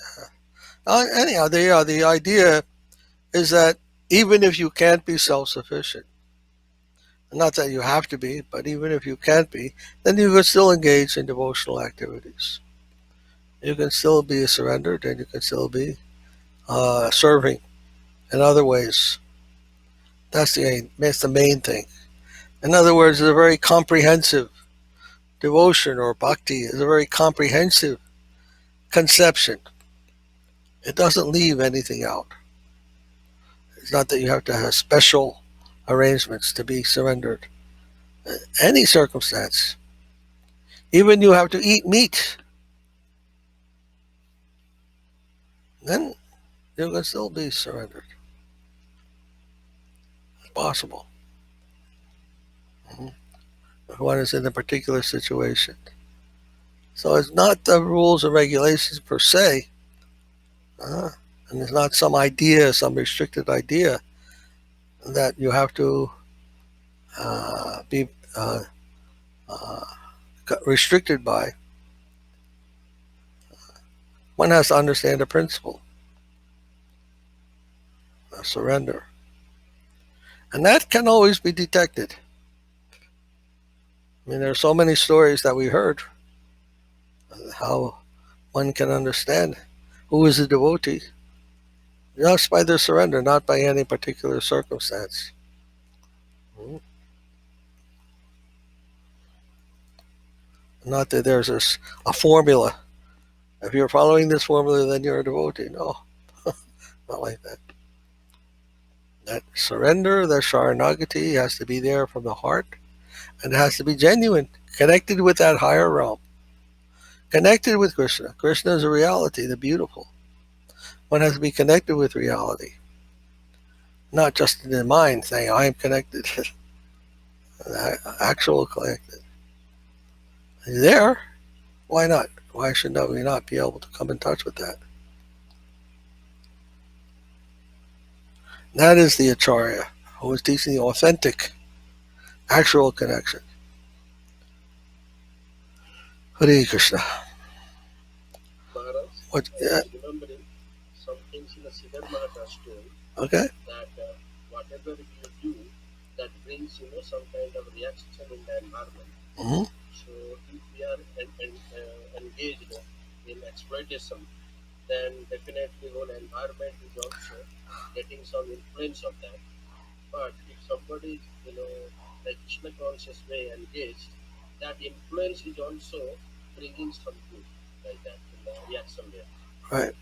S1: Anyhow, the idea is that even if you can't be self-sufficient, not that you have to be, but even if you can't be, then you can still engage in devotional activities. You can still be surrendered, and you can still be serving in other ways. That's the main thing. In other words, it's a very comprehensive devotion, or bhakti is a very comprehensive conception. It doesn't leave anything out. It's not that you have to have special arrangements to be surrendered. Any circumstance. Even you have to eat meat, then you can still be surrendered. It's possible. If one is in a particular situation. So it's not the rules and regulations per se, and it's not some idea, some restricted idea that you have to be restricted by. One has to understand the principle of surrender. And that can always be detected. I mean, there are so many stories that we heard how one can understand who is a devotee just by their surrender, not by any particular circumstance. Not that there's a formula. If you're following this formula, then you're a devotee. No, not like that. That surrender, that sharanagati, has to be there from the heart, and it has to be genuine, connected with that higher realm, connected with Krishna. Krishna is a reality, the beautiful. One has to be connected with reality, not just in the mind saying, I am connected. Actual connected. There, why not? Why should we not be able to come in touch with that? That is the Acharya, who is teaching the authentic, actual connection. Hare Krishna.
S3: Maharaj,
S1: What?
S3: I was remembering some things in the Siddhar Maharaj story.
S1: Okay.
S3: That whatever you do, that brings some kind of reaction in the environment.
S1: Mm-hmm.
S3: So if we are engaged in exploitation, then definitely whole environment is also getting some influence of that. But if somebody is, like Krishna conscious way engaged, that influence is also bringing some good like that in the reaction there.
S1: Right.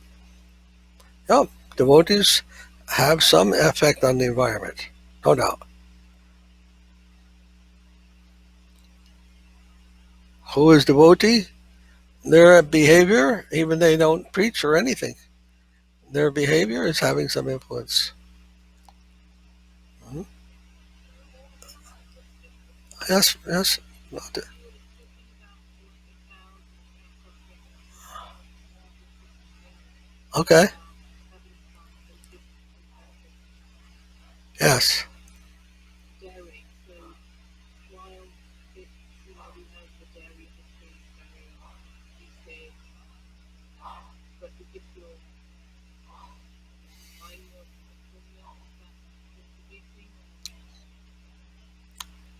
S1: Yeah, devotees have some effect on the environment, no doubt. Who is devotee? Their behavior, even they don't preach or anything, their behavior is having some influence. Mhm. Yes, yes. Okay. Yes.
S4: Dairy. So while it's, we know the dairy industry is very these days, but if you're buying milk from milk, is that contributing or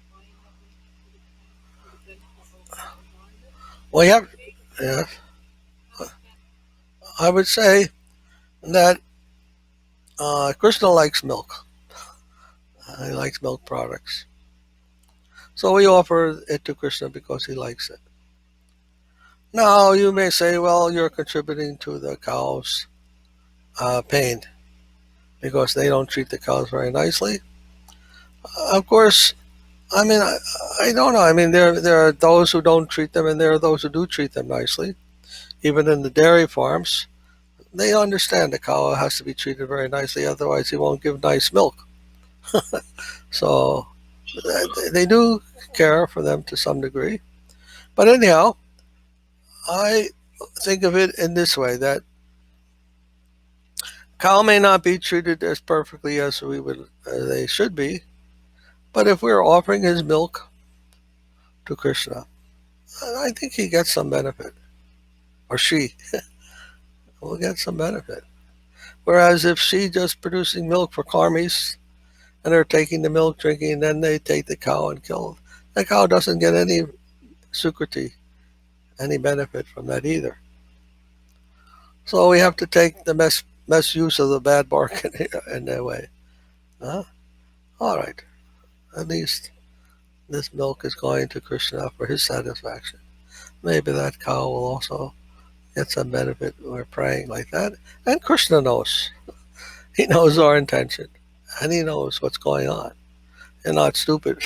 S4: buying milk for the cow for the benefit of the environment?
S1: Well, yeah. Yeah. I would say that Krishna likes milk. He likes milk products. So we offer it to Krishna because he likes it. Now, you may say, well, you're contributing to the cow's pain because they don't treat the cows very nicely. Of course, I mean, I don't know. I mean, there are those who don't treat them, and there are those who do treat them nicely. Even in the dairy farms, they understand the cow has to be treated very nicely, otherwise he won't give nice milk. So they do care for them to some degree. But anyhow, I think of it in this way, that cow may not be treated as perfectly as they should be, but if we're offering his milk to Krishna, I think he gets some benefit, or she will get some benefit. Whereas if she just producing milk for karmis, and they're taking the milk, drinking, and then they take the cow and kill, the cow doesn't get any sukriti, any benefit from that either. So we have to take the misuse of the bad bark in that way. Huh? All right. At least this milk is going to Krishna for his satisfaction. Maybe that cow will also get some benefit. We're praying like that. And Krishna knows. He knows our intention. And he knows what's going on. You're not stupid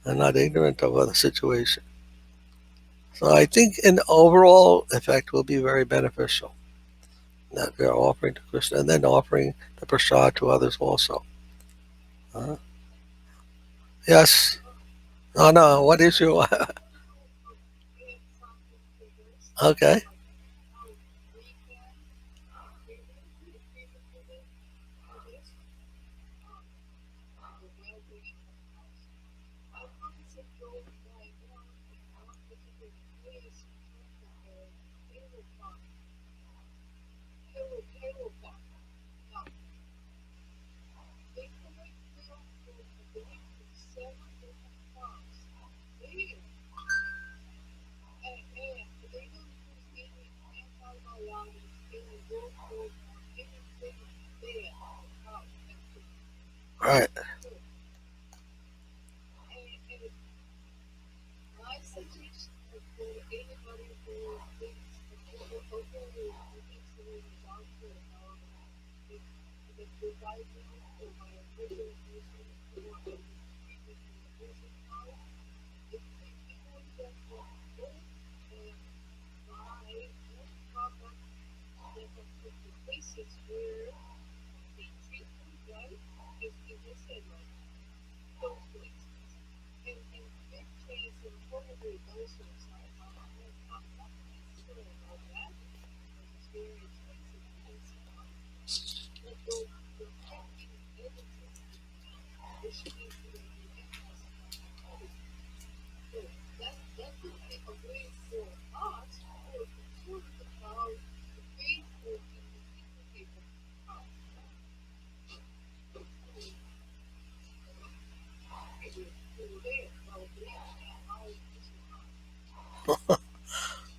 S1: and not ignorant of the situation. So I think an overall effect will be very beneficial. That we are offering to Krishna and then offering the prasad to others also. Uh, yes. Oh no, what issue? Okay. Right.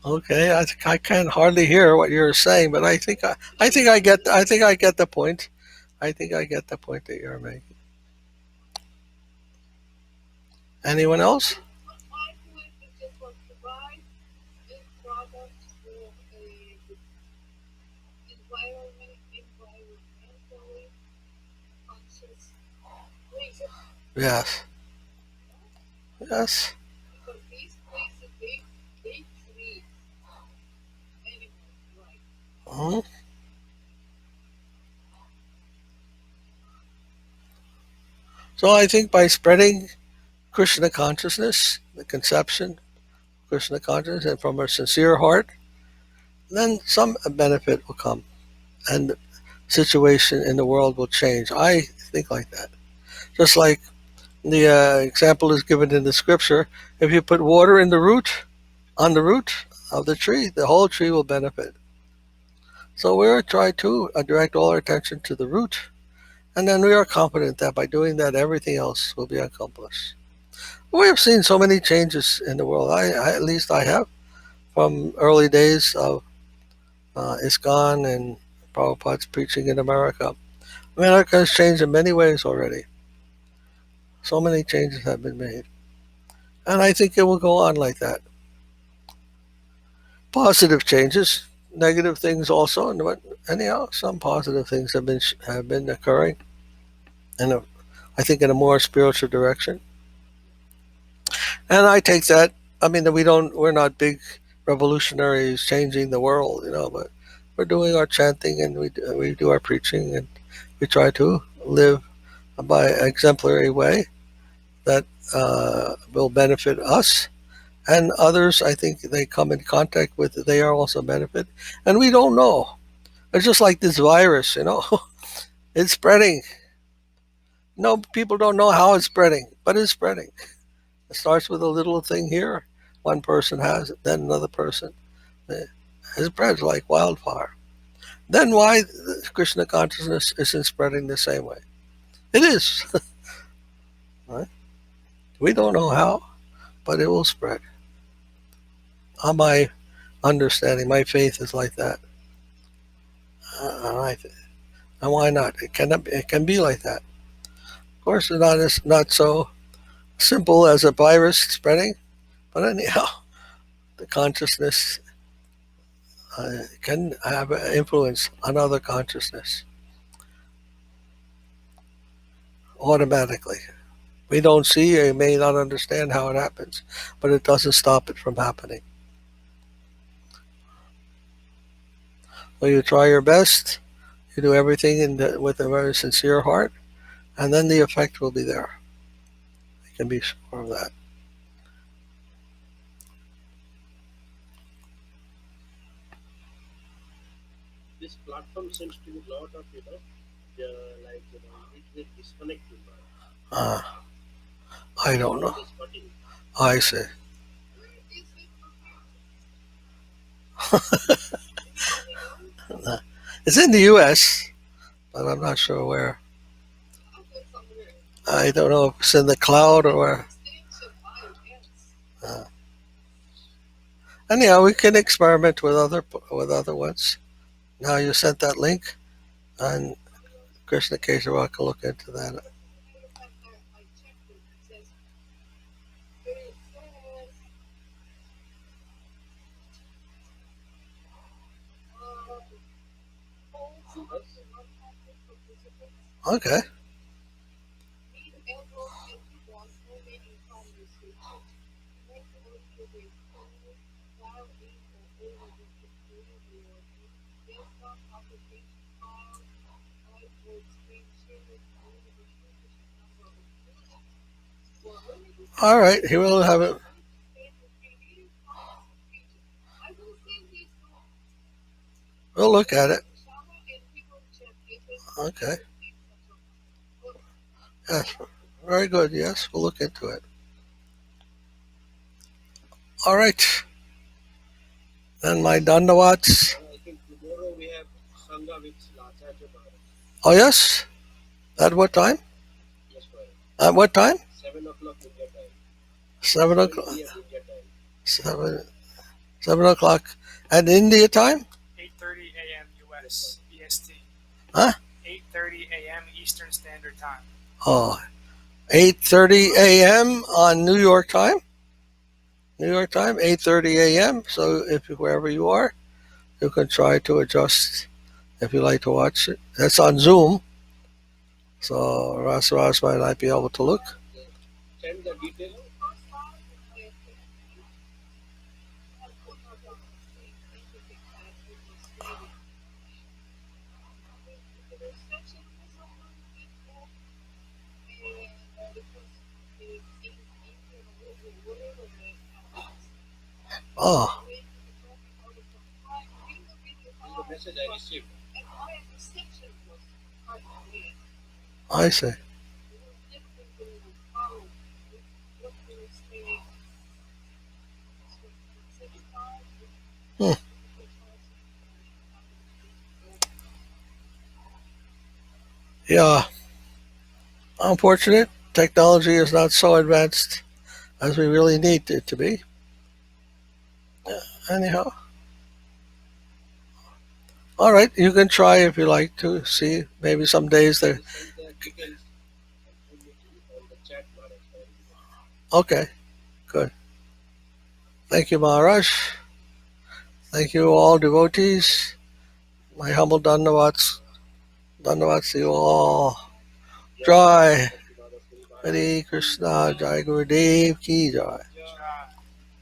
S1: Okay, I can hardly hear what you're saying, but I think I get the point. I think I get the point that you're making. Anyone else? Yes. Yes. Mhm. So I think by spreading Krishna consciousness, the conception, Krishna consciousness, and from a sincere heart, then some benefit will come, and the situation in the world will change. I think like that. Just like the example is given in the scripture, if you put water in the root, on the root of the tree, the whole tree will benefit. So we're trying to direct all our attention to the root, and then we are confident that by doing that, everything else will be accomplished. We have seen so many changes in the world. At least I have, from early days of ISKCON and Prabhupada's preaching in America. America has changed in many ways already. So many changes have been made. And I think it will go on like that. Positive changes, negative things also, but anyhow, some positive things have been occurring, and I think in a more spiritual direction. And I take that. I mean, we're not big revolutionaries changing the world, but we're doing our chanting and we do our preaching and we try to live by an exemplary way that will benefit us and others. I think they come in contact with, they are also benefit, and we don't know. It's just like this virus, it's spreading. No, people don't know how it's spreading, but it's spreading. It starts with a little thing here. One person has it, then another person. It spreads like wildfire. Then why Krishna consciousness isn't spreading the same way? It is. Right? We don't know how, but it will spread. On my understanding, my faith is like that. And why not? It can be like that. Of course, it's not so simple as a virus spreading, but anyhow, the consciousness can have an influence on other consciousness automatically. We don't see or may not understand how it happens, but it doesn't stop it from happening. So you try your best, you do everything with a very sincere heart, and then the effect will be there. You can be sure of that.
S3: This platform seems to be a lot of it will disconnect you.
S1: Uh, I don't know.
S3: This button.
S1: I see.
S4: Where is it located? Anybody know?
S1: It's in the U.S., but I'm not sure where.
S4: I'll go somewhere.
S1: I don't know if it's in the cloud or where.
S4: Extension, I guess.
S1: Anyhow, we can experiment with other ones. Now you sent that link, and Krishna Kesava can look into that.
S4: As a matter of fact, I checked it. It says, holds up to 100 participants.
S1: Okay.
S4: Meet enroll everyone who may encounter restrictions. Connect audio with phone, dial in or over with the Puri or desktop application call, whiteboard screen share, or the restricted number of users. For limited
S1: All right. He will have it.
S4: I will send these to
S1: We'll look at it.
S4: Shama and we will check if it's
S1: Okay. Yes. Very good. Yes, we'll look into it. All right. Then my Dandavats.
S3: I think tomorrow we have Sangha with Acharya Maharaj.
S1: Oh, yes? At what time?
S3: Yes, Maharaj.
S1: At what time?
S3: 7 o'clock India time.
S1: 7 o'clock.
S3: PM India time.
S1: 7 o'clock. At India time?
S2: 8:30 a.m. U.S. EST.
S1: Huh?
S2: 8:30 a.m. Eastern Standard Time.
S1: Oh, 8:30 a.m. on New York time. New York time, 8:30 a.m. So if wherever you are, you can try to adjust if you like to watch it. That's on Zoom. So Ras might not be able to look.
S3: Send the details.
S1: Oh,
S3: The message I received.
S1: I see. Hmm. Yeah. Unfortunate. Technology is not so advanced as we really need it to be. Anyhow. All right, you can try if you like to see. Maybe some days there.
S3: Send the details on the chat, Maharaj.
S1: Okay, good. Thank you, Maharaj. Thank you, all devotees. My humble Dandavats. Dandavats to you all. Jai. Hare Krishna. Jai Gurudev Ki Jai.